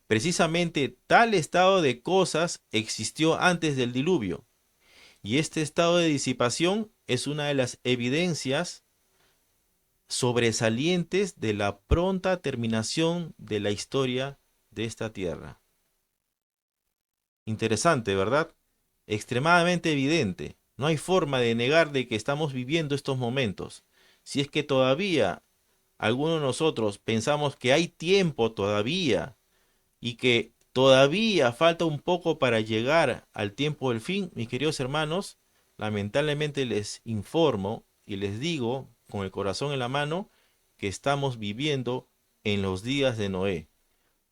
precisamente tal estado de cosas existió antes del diluvio, y este estado de disipación es una de las evidencias sobresalientes de la pronta terminación de la historia de esta tierra. Interesante, ¿verdad? Extremadamente evidente. No hay forma de negar de que estamos viviendo estos momentos. Si es que todavía algunos de nosotros pensamos que hay tiempo todavía y que todavía falta un poco para llegar al tiempo del fin, mis queridos hermanos, lamentablemente les informo y les digo con el corazón en la mano que estamos viviendo en los días de Noé.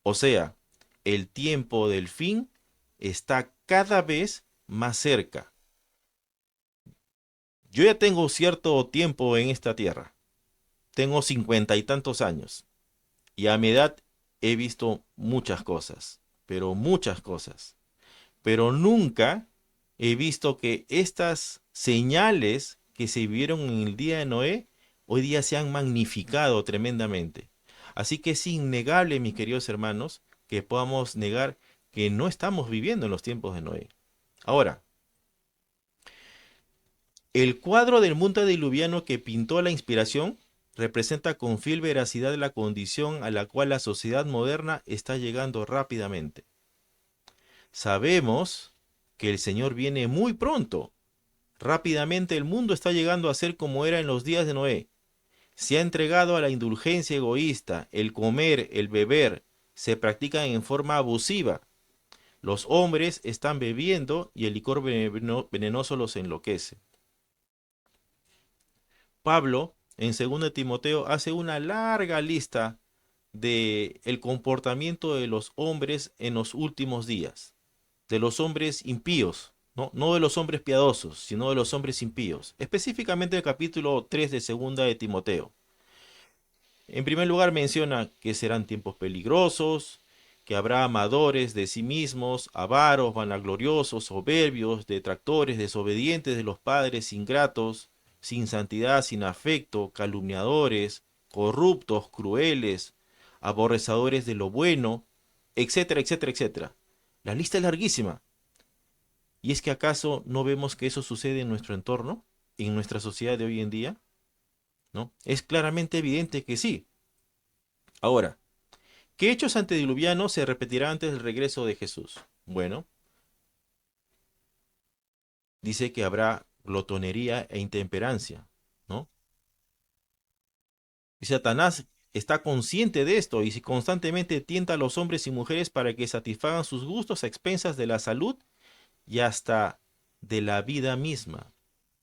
O sea, el tiempo del fin está cada vez más cerca. Yo ya tengo cierto tiempo en esta tierra. Tengo 50 y tantos años. Y a mi edad he visto muchas cosas, pero muchas cosas. Pero nunca he visto que estas señales que se vieron en el día de Noé hoy día se han magnificado tremendamente. Así que es innegable, mis queridos hermanos, que podamos negar que no estamos viviendo en los tiempos de Noé. Ahora, el cuadro del mundo diluviano que pintó la inspiración representa con fiel veracidad la condición a la cual la sociedad moderna está llegando rápidamente. Sabemos que el Señor viene muy pronto. Rápidamente el mundo está llegando a ser como era en los días de Noé. Se ha entregado a la indulgencia egoísta, el comer, el beber, se practican en forma abusiva. Los hombres están bebiendo y el licor venenoso los enloquece. Pablo, en 2 Timoteo, hace una larga lista de el comportamiento de los hombres en los últimos días, de los hombres impíos, no de los hombres piadosos, sino de los hombres impíos. Específicamente el capítulo 3 de 2 Timoteo. En primer lugar menciona que serán tiempos peligrosos, que habrá amadores de sí mismos, avaros, vanagloriosos, soberbios, detractores, desobedientes de los padres, ingratos, sin santidad, sin afecto, calumniadores, corruptos, crueles, aborrecedores de lo bueno, etcétera, etcétera, etcétera. La lista es larguísima. ¿Y es que acaso no vemos que eso sucede en nuestro entorno, en nuestra sociedad de hoy en día? ¿No? Es claramente evidente que sí. Ahora, ¿qué hechos antediluvianos se repetirán antes del regreso de Jesús? Bueno, dice que habrá glotonería e intemperancia, ¿no? Y Satanás está consciente de esto y constantemente tienta a los hombres y mujeres para que satisfagan sus gustos a expensas de la salud y hasta de la vida misma.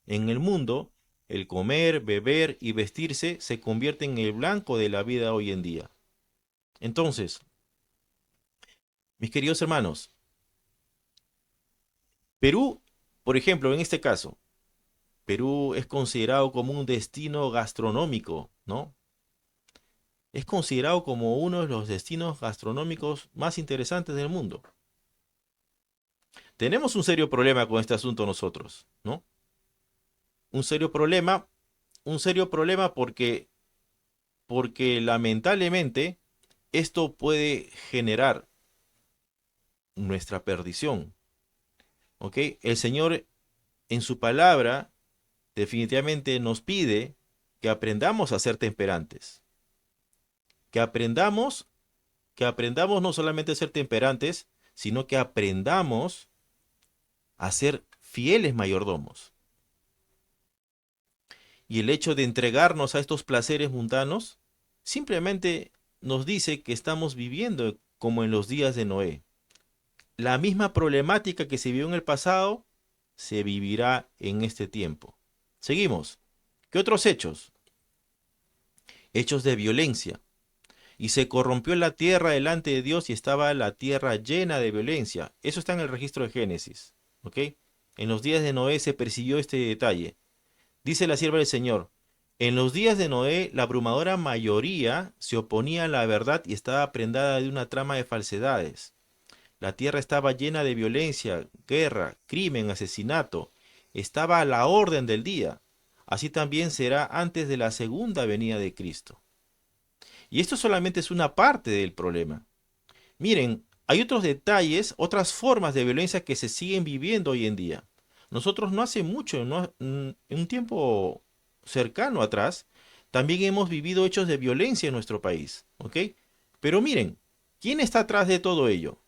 En el mundo, el comer, beber y vestirse se convierte en el blanco de la vida hoy en día. Entonces, mis queridos hermanos, Perú, por ejemplo, en este caso, Perú es considerado como un destino gastronómico, ¿no? Es considerado como uno de los destinos gastronómicos más interesantes del mundo. Tenemos un serio problema con este asunto nosotros, ¿no? Un serio problema porque lamentablemente esto puede generar nuestra perdición, ¿ok? El Señor en su palabra definitivamente nos pide que aprendamos a ser temperantes, que aprendamos no solamente a ser temperantes, sino que aprendamos a ser fieles mayordomos. Y el hecho de entregarnos a estos placeres mundanos simplemente nos dice que estamos viviendo como en los días de Noé. La misma problemática que se vivió en el pasado se vivirá en este tiempo. Seguimos. ¿Qué otros hechos? Hechos de violencia. Y se corrompió la tierra delante de Dios y estaba la tierra llena de violencia. Eso está en el registro de Génesis. ¿Ok? En los días de Noé se persiguió este detalle. Dice la sierva del Señor, en los días de Noé, la abrumadora mayoría se oponía a la verdad y estaba prendada de una trama de falsedades. La tierra estaba llena de violencia, guerra, crimen, asesinato. Estaba a la orden del día. Así también será antes de la segunda venida de Cristo. Y esto solamente es una parte del problema. Miren, hay otros detalles, otras formas de violencia que se siguen viviendo hoy en día. Nosotros no hace mucho, en un tiempo cercano atrás, también hemos vivido hechos de violencia en nuestro país, ¿ok? Pero miren, ¿quién está atrás de todo ello?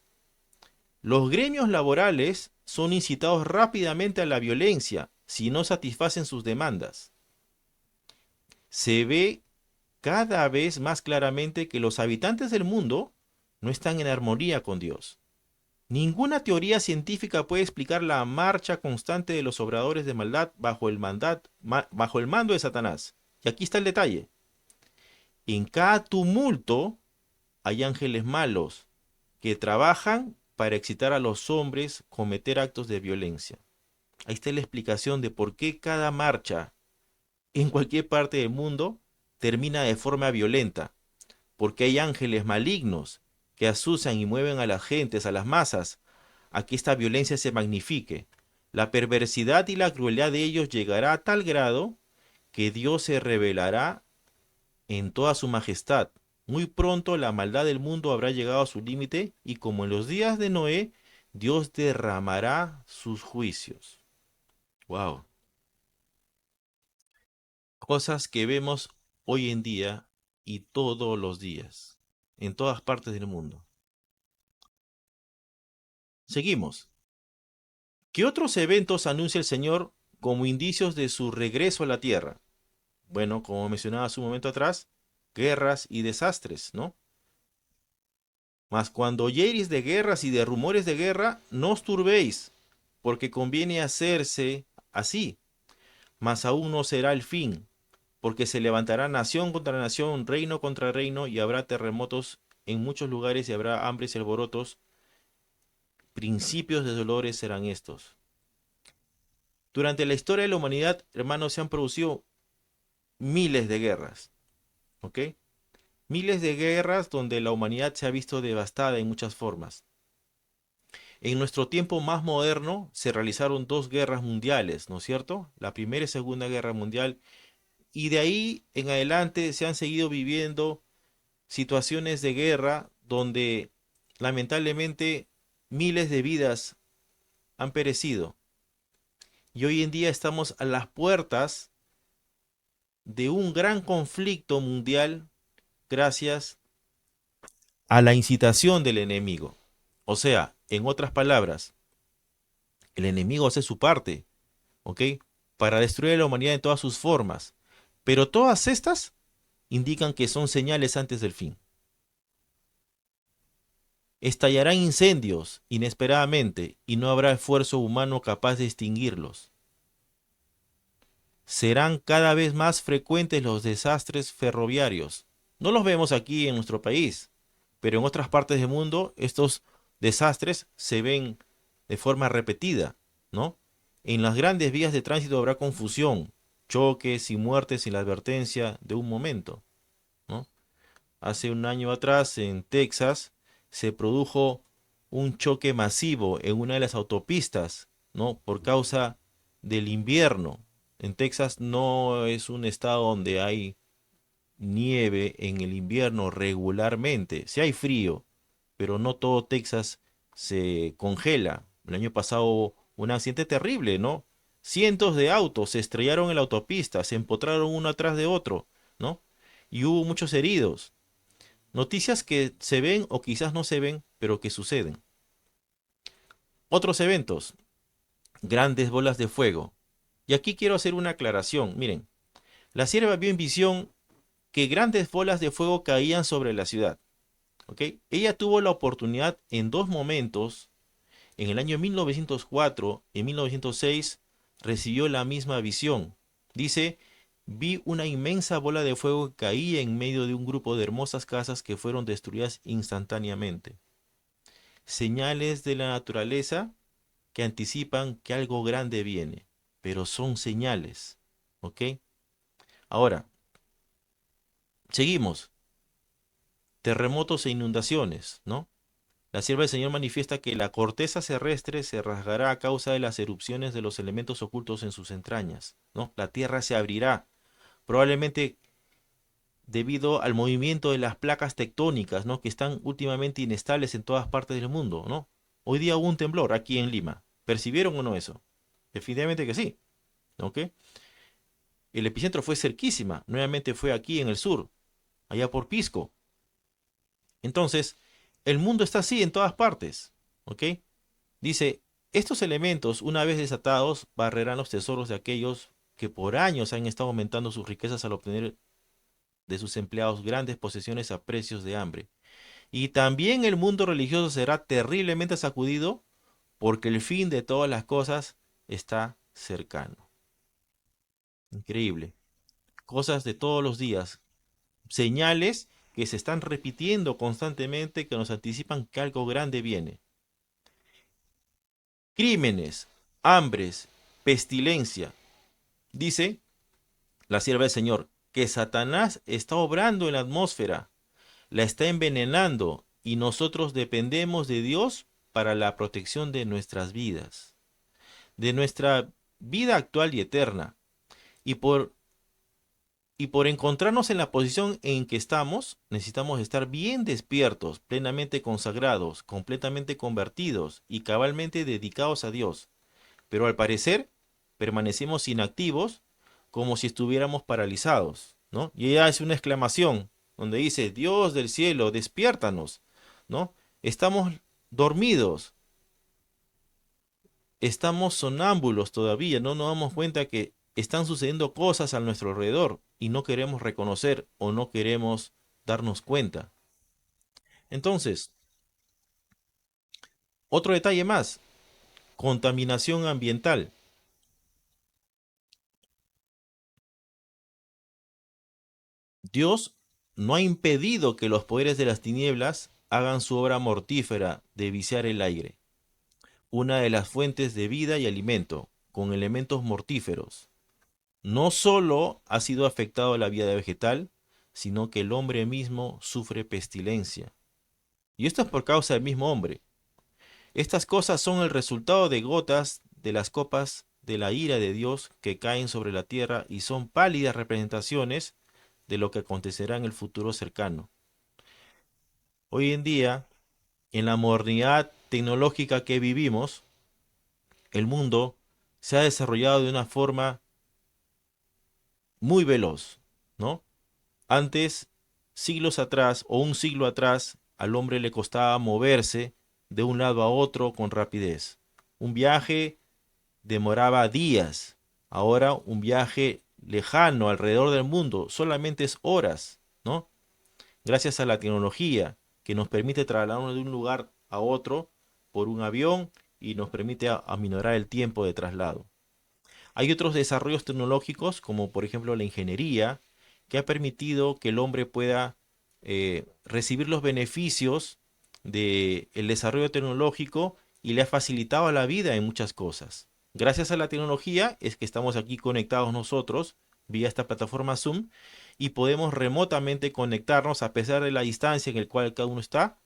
Los gremios laborales son incitados rápidamente a la violencia si no satisfacen sus demandas. Se ve cada vez más claramente que los habitantes del mundo no están en armonía con Dios. Ninguna teoría científica puede explicar la marcha constante de los obradores de maldad bajo el mando de Satanás. Y aquí está el detalle. En cada tumulto hay ángeles malos que trabajan para excitar a los hombres a cometer actos de violencia. Ahí está la explicación de por qué cada marcha en cualquier parte del mundo termina de forma violenta. Porque hay ángeles malignos que asusan y mueven a las gentes, a las masas, a que esta violencia se magnifique. La perversidad y la crueldad de ellos llegará a tal grado que Dios se revelará en toda su majestad. Muy pronto la maldad del mundo habrá llegado a su límite y como en los días de Noé, Dios derramará sus juicios. Wow. Cosas que vemos hoy en día y todos los días, en todas partes del mundo. Seguimos. ¿Qué otros eventos anuncia el Señor como indicios de su regreso a la tierra? Bueno, como mencionaba hace un momento atrás, guerras y desastres, ¿no? Mas cuando oyereis de guerras y de rumores de guerra, no os turbéis, porque conviene hacerse así, mas aún no será el fin, porque se levantará nación contra nación, reino contra reino, y habrá terremotos en muchos lugares y habrá hambres y alborotos. Principios de dolores serán estos. Durante la historia de la humanidad, hermanos, se han producido miles de guerras, ¿ok? Miles de guerras donde la humanidad se ha visto devastada en muchas formas. En nuestro tiempo más moderno se realizaron dos guerras mundiales, ¿no es cierto? La Primera y Segunda Guerra Mundial. Y de ahí en adelante se han seguido viviendo situaciones de guerra donde lamentablemente miles de vidas han perecido. Y hoy en día estamos a las puertas de un gran conflicto mundial gracias a la incitación del enemigo. O sea, en otras palabras, el enemigo hace su parte, ¿ok? Para destruir a la humanidad en todas sus formas. Pero todas estas indican que son señales antes del fin. Estallarán incendios inesperadamente y no habrá esfuerzo humano capaz de extinguirlos. Serán cada vez más frecuentes los desastres ferroviarios. No los vemos aquí en nuestro país, pero en otras partes del mundo estos desastres se ven de forma repetida, ¿no? En las grandes vías de tránsito habrá confusión, choques y muertes sin la advertencia de un momento, ¿no? Hace un año atrás en Texas se produjo un choque masivo en una de las autopistas, ¿no? Por causa del invierno. En Texas no es un estado donde hay nieve en el invierno regularmente. Sí hay frío, pero no todo Texas se congela. El año pasado hubo un accidente terrible, ¿no? Cientos de autos se estrellaron en la autopista, se empotraron uno atrás de otro, ¿no? Y hubo muchos heridos. Noticias que se ven o quizás no se ven, pero que suceden. Otros eventos, grandes bolas de fuego. Y aquí quiero hacer una aclaración. Miren, la sierva vio en visión que grandes bolas de fuego caían sobre la ciudad. ¿Ok? Ella tuvo la oportunidad en dos momentos, en el año 1904 y 1906, recibió la misma visión. Dice, vi una inmensa bola de fuego que caía en medio de un grupo de hermosas casas que fueron destruidas instantáneamente. Señales de la naturaleza que anticipan que algo grande viene, pero son señales. ¿Ok? Ahora, seguimos. Terremotos e inundaciones, ¿no? La sierva del Señor manifiesta que la corteza terrestre se rasgará a causa de las erupciones de los elementos ocultos en sus entrañas, ¿no? La tierra se abrirá, probablemente debido al movimiento de las placas tectónicas, ¿no? Que están últimamente inestables en todas partes del mundo, ¿no? Hoy día hubo un temblor aquí en Lima. ¿Percibieron o no eso? Definitivamente que sí, ¿ok? El epicentro fue cerquísima, nuevamente fue aquí en el sur, allá por Pisco. Entonces, el mundo está así en todas partes, ¿ok? Dice, estos elementos, una vez desatados, barrerán los tesoros de aquellos que por años han estado aumentando sus riquezas al obtener de sus empleados grandes posesiones a precios de hambre. Y también el mundo religioso será terriblemente sacudido porque el fin de todas las cosas está cercano. Increíble. Cosas de todos los días, señales que se están repitiendo constantemente que nos anticipan que algo grande viene. Crímenes, hambres, pestilencia. Dice la sierva del Señor que Satanás está obrando en la atmósfera, la está envenenando y nosotros dependemos de Dios para la protección de nuestras vidas, de nuestra vida actual y eterna. Y por Y por encontrarnos en la posición en que estamos, necesitamos estar bien despiertos, plenamente consagrados, completamente convertidos y cabalmente dedicados a Dios. Pero al parecer, permanecemos inactivos como si estuviéramos paralizados, ¿no? Y ella hace una exclamación donde dice, Dios del cielo, despiértanos, ¿no? Estamos dormidos, estamos sonámbulos todavía, no nos damos cuenta que están sucediendo cosas a nuestro alrededor y no queremos reconocer o no queremos darnos cuenta. Entonces, otro detalle más, contaminación ambiental. Dios no ha impedido que los poderes de las tinieblas hagan su obra mortífera de viciar el aire, una de las fuentes de vida y alimento, con elementos mortíferos. No solo ha sido afectado la vida vegetal, sino que el hombre mismo sufre pestilencia. Y esto es por causa del mismo hombre. Estas cosas son el resultado de gotas de las copas de la ira de Dios que caen sobre la tierra y son pálidas representaciones de lo que acontecerá en el futuro cercano. Hoy en día, en la modernidad tecnológica que vivimos, el mundo se ha desarrollado de una forma muy veloz, ¿no? Antes, siglos atrás o un siglo atrás, al hombre le costaba moverse de un lado a otro con rapidez. Un viaje demoraba días. Ahora un viaje lejano alrededor del mundo solamente es horas, ¿no? Gracias a la tecnología que nos permite trasladarnos de un lugar a otro por un avión y nos permite aminorar el tiempo de traslado. Hay otros desarrollos tecnológicos, como por ejemplo la ingeniería, que ha permitido que el hombre pueda recibir los beneficios del desarrollo tecnológico y le ha facilitado la vida en muchas cosas. Gracias a la tecnología es que estamos aquí conectados nosotros vía esta plataforma Zoom y podemos remotamente conectarnos a pesar de la distancia en el cual cada uno está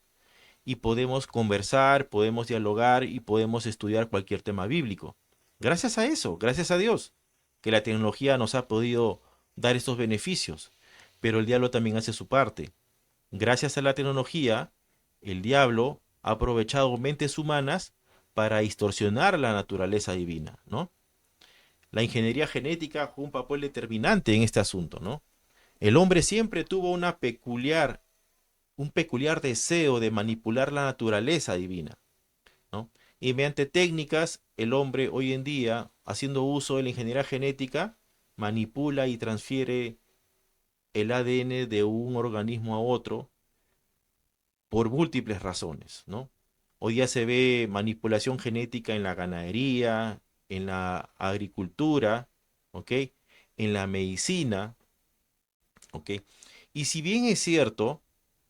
y podemos conversar, podemos dialogar y podemos estudiar cualquier tema bíblico. Gracias a eso, gracias a Dios, que la tecnología nos ha podido dar estos beneficios, pero el diablo también hace su parte. Gracias a la tecnología, el diablo ha aprovechado mentes humanas para distorsionar la naturaleza divina, ¿no? La ingeniería genética juega un papel determinante en este asunto, ¿no? El hombre siempre tuvo un peculiar deseo de manipular la naturaleza divina, ¿no? Y mediante técnicas, el hombre hoy en día, haciendo uso de la ingeniería genética, manipula y transfiere el ADN de un organismo a otro por múltiples razones, ¿no? Hoy ya se ve manipulación genética en la ganadería, en la agricultura, ¿ok? En la medicina, ¿ok? Y si bien es cierto,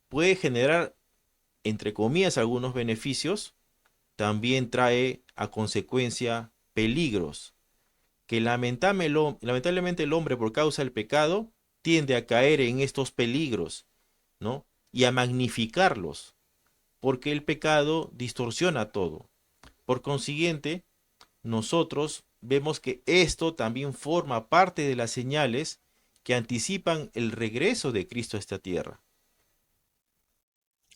puede generar, entre comillas, algunos beneficios, también trae a consecuencia peligros. que lamentablemente el hombre por causa del pecado tiende a caer en estos peligros, ¿no? Y a magnificarlos, porque el pecado distorsiona todo. Por consiguiente, nosotros vemos que esto también forma parte de las señales que anticipan el regreso de Cristo a esta tierra.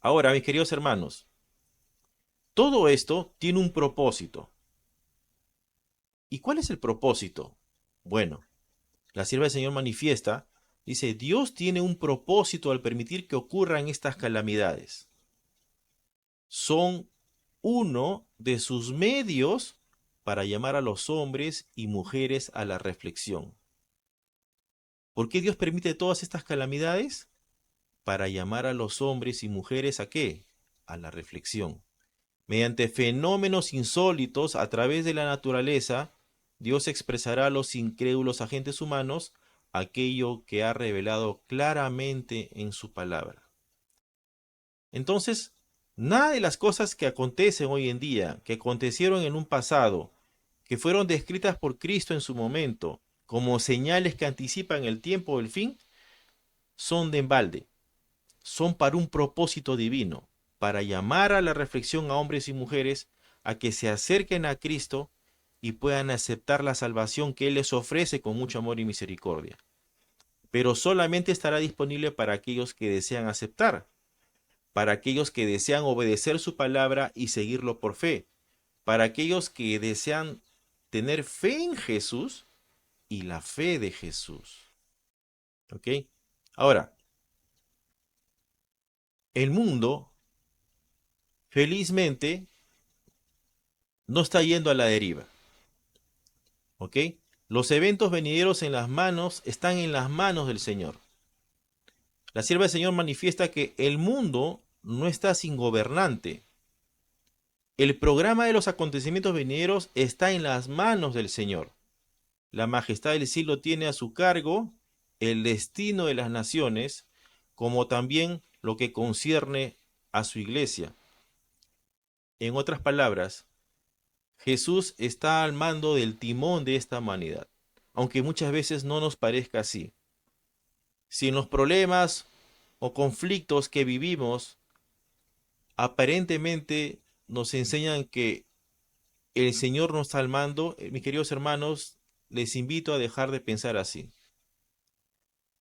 Ahora, mis queridos hermanos, todo esto tiene un propósito. ¿Y cuál es el propósito? Bueno, la sierva del Señor manifiesta, dice, Dios tiene un propósito al permitir que ocurran estas calamidades. Son uno de sus medios para llamar a los hombres y mujeres a la reflexión. ¿Por qué Dios permite todas estas calamidades? Para llamar a los hombres y mujeres ¿a qué? A la reflexión. Mediante fenómenos insólitos a través de la naturaleza, Dios expresará a los incrédulos agentes humanos aquello que ha revelado claramente en su palabra. Entonces, nada de las cosas que acontecen hoy en día, que acontecieron en un pasado, que fueron descritas por Cristo en su momento, como señales que anticipan el tiempo del fin, son de embalde, son para un propósito divino, para llamar a la reflexión a hombres y mujeres a que se acerquen a Cristo y puedan aceptar la salvación que Él les ofrece con mucho amor y misericordia. Pero solamente estará disponible para aquellos que desean aceptar, para aquellos que desean obedecer su palabra y seguirlo por fe, para aquellos que desean tener fe en Jesús y la fe de Jesús. ¿Ok? Ahora, el mundo, felizmente, no está yendo a la deriva. ¿Ok? Los eventos venideros están en las manos del Señor. La sierva del Señor manifiesta que el mundo no está sin gobernante. El programa de los acontecimientos venideros está en las manos del Señor. La majestad del cielo tiene a su cargo el destino de las naciones, como también lo que concierne a su iglesia. En otras palabras, Jesús está al mando del timón de esta humanidad, aunque muchas veces no nos parezca así. Si en los problemas o conflictos que vivimos aparentemente nos enseñan que el Señor no está al mando, mis queridos hermanos, les invito a dejar de pensar así.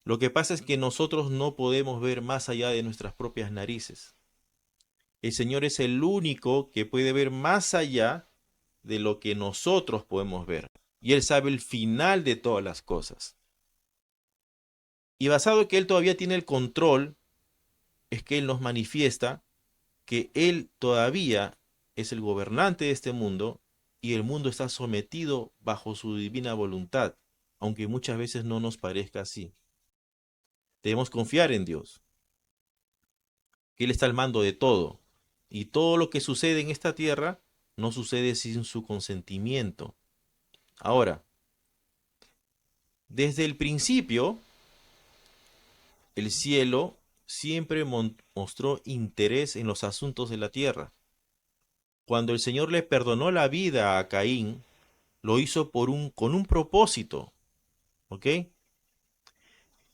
Lo que pasa es que nosotros no podemos ver más allá de nuestras propias narices. El Señor es el único que puede ver más allá de lo que nosotros podemos ver. Y Él sabe el final de todas las cosas. Y basado en que Él todavía tiene el control, es que Él nos manifiesta que Él todavía es el gobernante de este mundo y el mundo está sometido bajo su divina voluntad, aunque muchas veces no nos parezca así. Debemos confiar en Dios, que Él está al mando de todo, y todo lo que sucede en esta tierra no sucede sin su consentimiento. Ahora, desde el principio, el cielo siempre mostró interés en los asuntos de la tierra. Cuando el Señor le perdonó la vida a Caín, lo hizo con un propósito, ¿ok?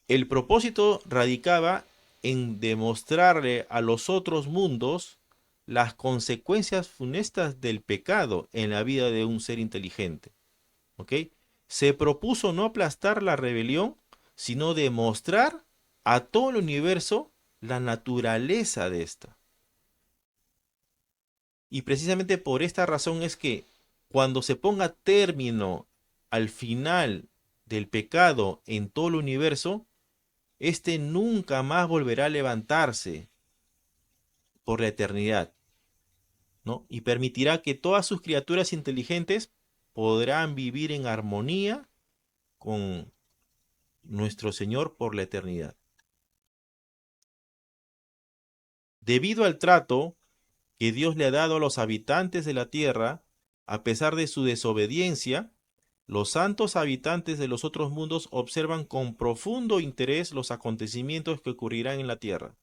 El propósito radicaba en demostrarle a los otros mundos las consecuencias funestas del pecado en la vida de un ser inteligente, ¿ok? Se propuso no aplastar la rebelión, sino demostrar a todo el universo la naturaleza de esta. Y precisamente por esta razón es que cuando se ponga término al final del pecado en todo el universo, este nunca más volverá a levantarse por la eternidad, ¿no? Y permitirá que todas sus criaturas inteligentes podrán vivir en armonía con nuestro Señor por la eternidad. Debido al trato que Dios le ha dado a los habitantes de la tierra, a pesar de su desobediencia, los santos habitantes de los otros mundos observan con profundo interés los acontecimientos que ocurrirán en la tierra.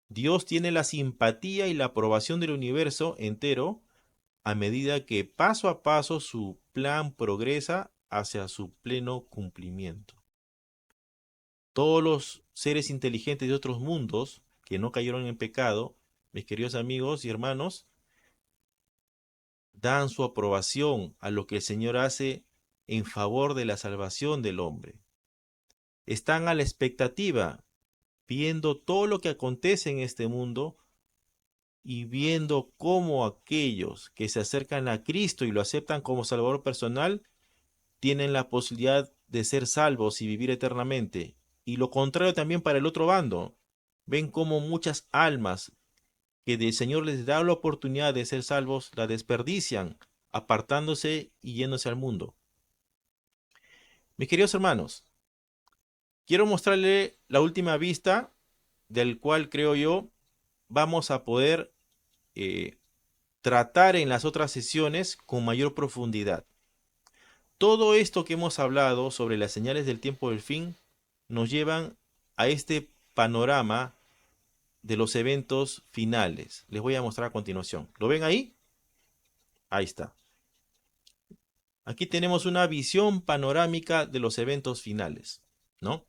Dios tiene la simpatía y la aprobación del universo entero a medida que paso a paso su plan progresa hacia su pleno cumplimiento. Todos los seres inteligentes de otros mundos que no cayeron en pecado, mis queridos amigos y hermanos, dan su aprobación a lo que el Señor hace en favor de la salvación del hombre. Están a la expectativa, viendo todo lo que acontece en este mundo y viendo cómo aquellos que se acercan a Cristo y lo aceptan como Salvador personal, tienen la posibilidad de ser salvos y vivir eternamente. Y lo contrario también para el otro bando. Ven cómo muchas almas que el Señor les da la oportunidad de ser salvos, la desperdician, apartándose y yéndose al mundo. Mis queridos hermanos, quiero mostrarle la última vista, del cual creo yo vamos a poder tratar en las otras sesiones con mayor profundidad. Todo esto que hemos hablado sobre las señales del tiempo del fin nos llevan a este panorama de los eventos finales. Les voy a mostrar a continuación. ¿Lo ven ahí? Ahí está. Aquí tenemos una visión panorámica de los eventos finales, ¿no?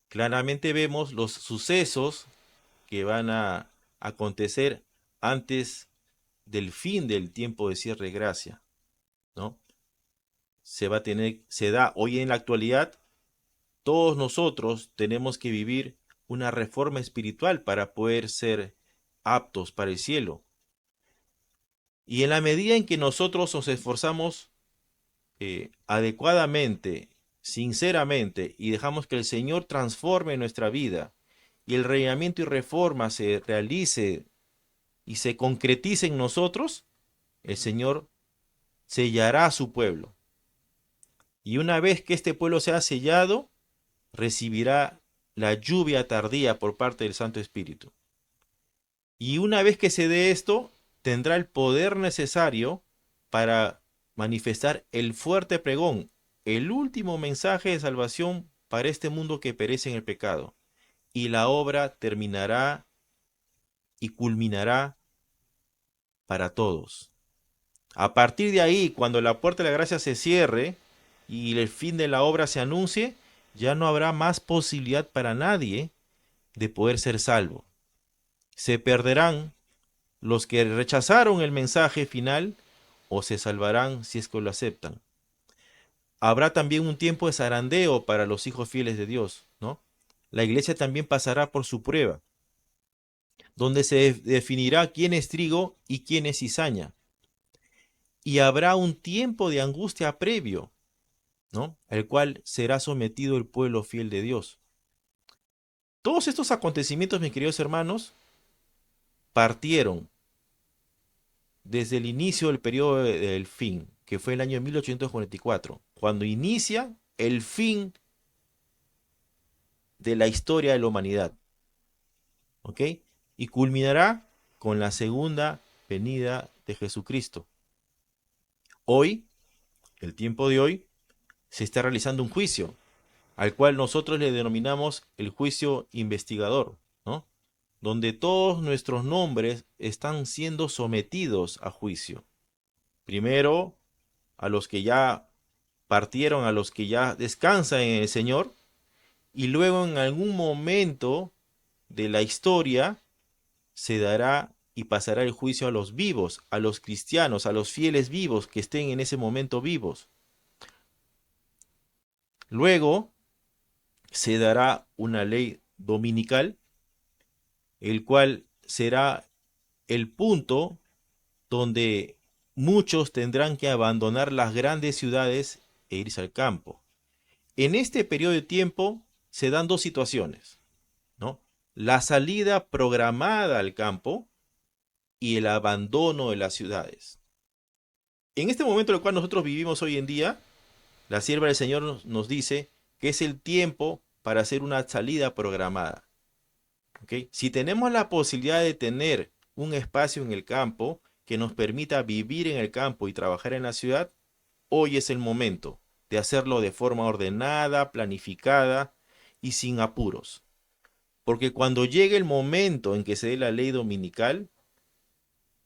Claramente vemos los sucesos que van a acontecer antes del fin del tiempo de cierre de gracia, ¿no? Se da hoy en la actualidad, todos nosotros tenemos que vivir una reforma espiritual para poder ser aptos para el cielo. Y en la medida en que nosotros nos esforzamos adecuadamente, sinceramente, y dejamos que el Señor transforme nuestra vida, y el reinamiento y reforma se realice y se concretice en nosotros, el Señor sellará a su pueblo. Y una vez que este pueblo sea sellado, recibirá la lluvia tardía por parte del Santo Espíritu. Y una vez que se dé esto, tendrá el poder necesario para manifestar el fuerte pregón, el último mensaje de salvación para este mundo que perece en el pecado. Y la obra terminará y culminará para todos. A partir de ahí, cuando la puerta de la gracia se cierre y el fin de la obra se anuncie, ya no habrá más posibilidad para nadie de poder ser salvo. Se perderán los que rechazaron el mensaje final o se salvarán si es que lo aceptan. Habrá también un tiempo de zarandeo para los hijos fieles de Dios, ¿no? La iglesia también pasará por su prueba, donde se definirá quién es trigo y quién es cizaña. Y habrá un tiempo de angustia previo, ¿no? Al cual será sometido el pueblo fiel de Dios. Todos estos acontecimientos, mis queridos hermanos, partieron desde el inicio del periodo del fin, que fue el año 1844, cuando inicia el fin de la historia de la humanidad, ¿ok? Y culminará con la segunda venida de Jesucristo. Hoy, el tiempo de hoy, se está realizando un juicio, al cual nosotros le denominamos el juicio investigador, ¿no? Donde todos nuestros nombres están siendo sometidos a juicio. Primero, a los que ya partieron, a los que ya descansan en el Señor, y luego en algún momento de la historia se dará y pasará el juicio a los vivos, a los cristianos, a los fieles vivos que estén en ese momento vivos. Luego se dará una ley dominical, el cual será el punto donde muchos tendrán que abandonar las grandes ciudades e irse al campo. En este periodo de tiempo se dan dos situaciones, ¿no? La salida programada al campo y el abandono de las ciudades. En este momento en el cual nosotros vivimos hoy en día, la sierva del Señor nos dice que es el tiempo para hacer una salida programada. ¿Okay? Si tenemos la posibilidad de tener un espacio en el campo que nos permita vivir en el campo y trabajar en la ciudad, hoy es el momento de hacerlo de forma ordenada, planificada y sin apuros. Porque cuando llegue el momento en que se dé la ley dominical,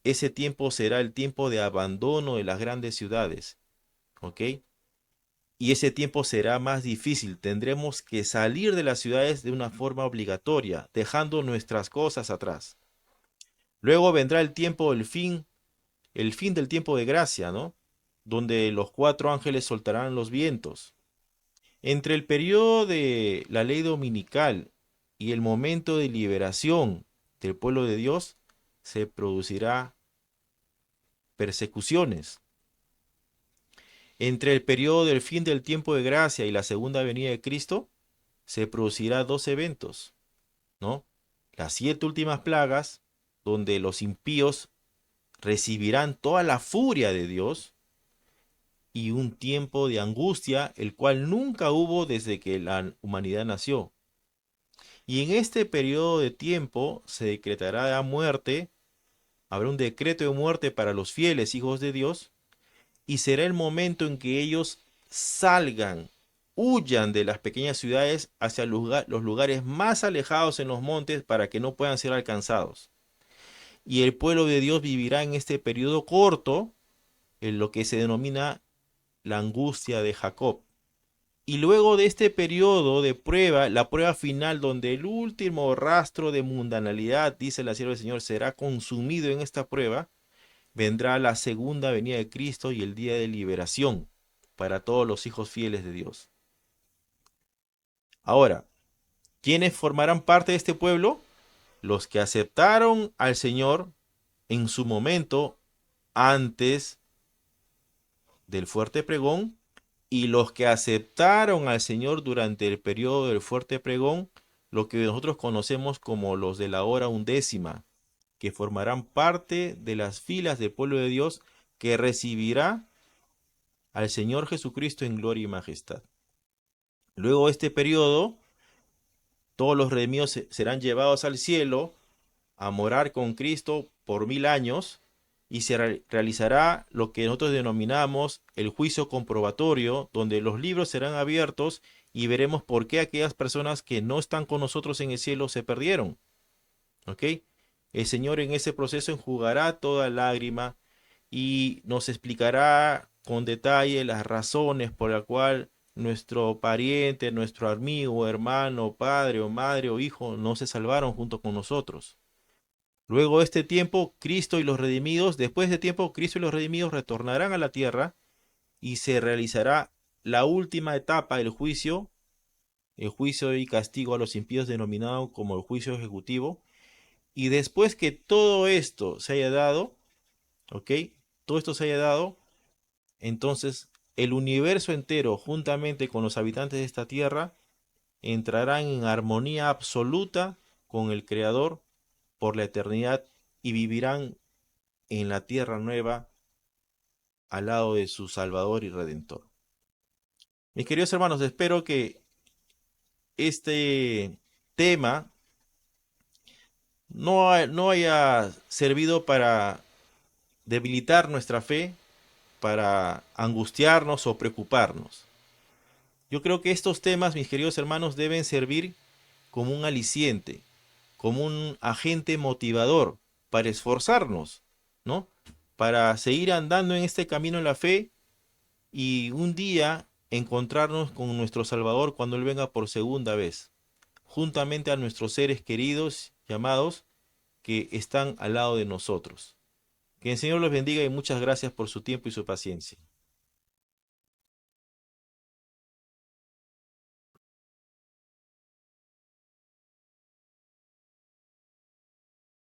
ese tiempo será el tiempo de abandono de las grandes ciudades, ¿ok? Y ese tiempo será más difícil. Tendremos que salir de las ciudades de una forma obligatoria, dejando nuestras cosas atrás. Luego vendrá el fin del tiempo de gracia, ¿no? Donde los cuatro ángeles soltarán los vientos. Entre el periodo de la ley dominical y el momento de liberación del pueblo de Dios, se producirá persecuciones. Entre el periodo del fin del tiempo de gracia y la segunda venida de Cristo, se producirá dos eventos, ¿no? Las siete últimas plagas, donde los impíos recibirán toda la furia de Dios, y un tiempo de angustia, el cual nunca hubo desde que la humanidad nació. Y en este periodo de tiempo se decretará la muerte, habrá un decreto de muerte para los fieles hijos de Dios, y será el momento en que ellos salgan, huyan de las pequeñas ciudades hacia los lugares más alejados en los montes para que no puedan ser alcanzados. Y el pueblo de Dios vivirá en este periodo corto, en lo que se denomina la angustia de Jacob. Y luego de este periodo de prueba, la prueba final, donde el último rastro de mundanalidad, dice la sierva del Señor, será consumido en esta prueba, vendrá la segunda venida de Cristo y el día de liberación para todos los hijos fieles de Dios. Ahora, ¿quiénes formarán parte de este pueblo? Los que aceptaron al Señor en su momento antes del fuerte pregón, y los que aceptaron al Señor durante el periodo del fuerte pregón, lo que nosotros conocemos como los de la hora undécima, que formarán parte de las filas del pueblo de Dios que recibirá al Señor Jesucristo en gloria y majestad. Luego de este periodo, todos los redimidos serán llevados al cielo a morar con Cristo por 1000 años, y se realizará lo que nosotros denominamos el juicio comprobatorio, donde los libros serán abiertos y veremos por qué aquellas personas que no están con nosotros en el cielo se perdieron. ¿Ok? El Señor en ese proceso enjugará toda lágrima y nos explicará con detalle las razones por las cuales nuestro pariente, nuestro amigo, hermano, padre o madre o hijo no se salvaron junto con nosotros. Luego de este tiempo, Cristo y los redimidos, después de tiempo, Cristo y los redimidos retornarán a la tierra y se realizará la última etapa del juicio, el juicio y castigo a los impíos denominado como el juicio ejecutivo. Y después que todo esto se haya dado, ¿ok? Todo esto se haya dado, entonces el universo entero, juntamente con los habitantes de esta tierra, entrarán en armonía absoluta con el Creador por la eternidad y vivirán en la tierra nueva al lado de su Salvador y Redentor. Mis queridos hermanos, espero que este tema no haya servido para debilitar nuestra fe, para angustiarnos o preocuparnos. Yo creo que estos temas, mis queridos hermanos, deben servir como un aliciente, como un agente motivador para esforzarnos, ¿no? Para seguir andando en este camino en la fe y un día encontrarnos con nuestro Salvador cuando Él venga por segunda vez, juntamente a nuestros seres queridos llamados que están al lado de nosotros. Que el Señor los bendiga y muchas gracias por su tiempo y su paciencia.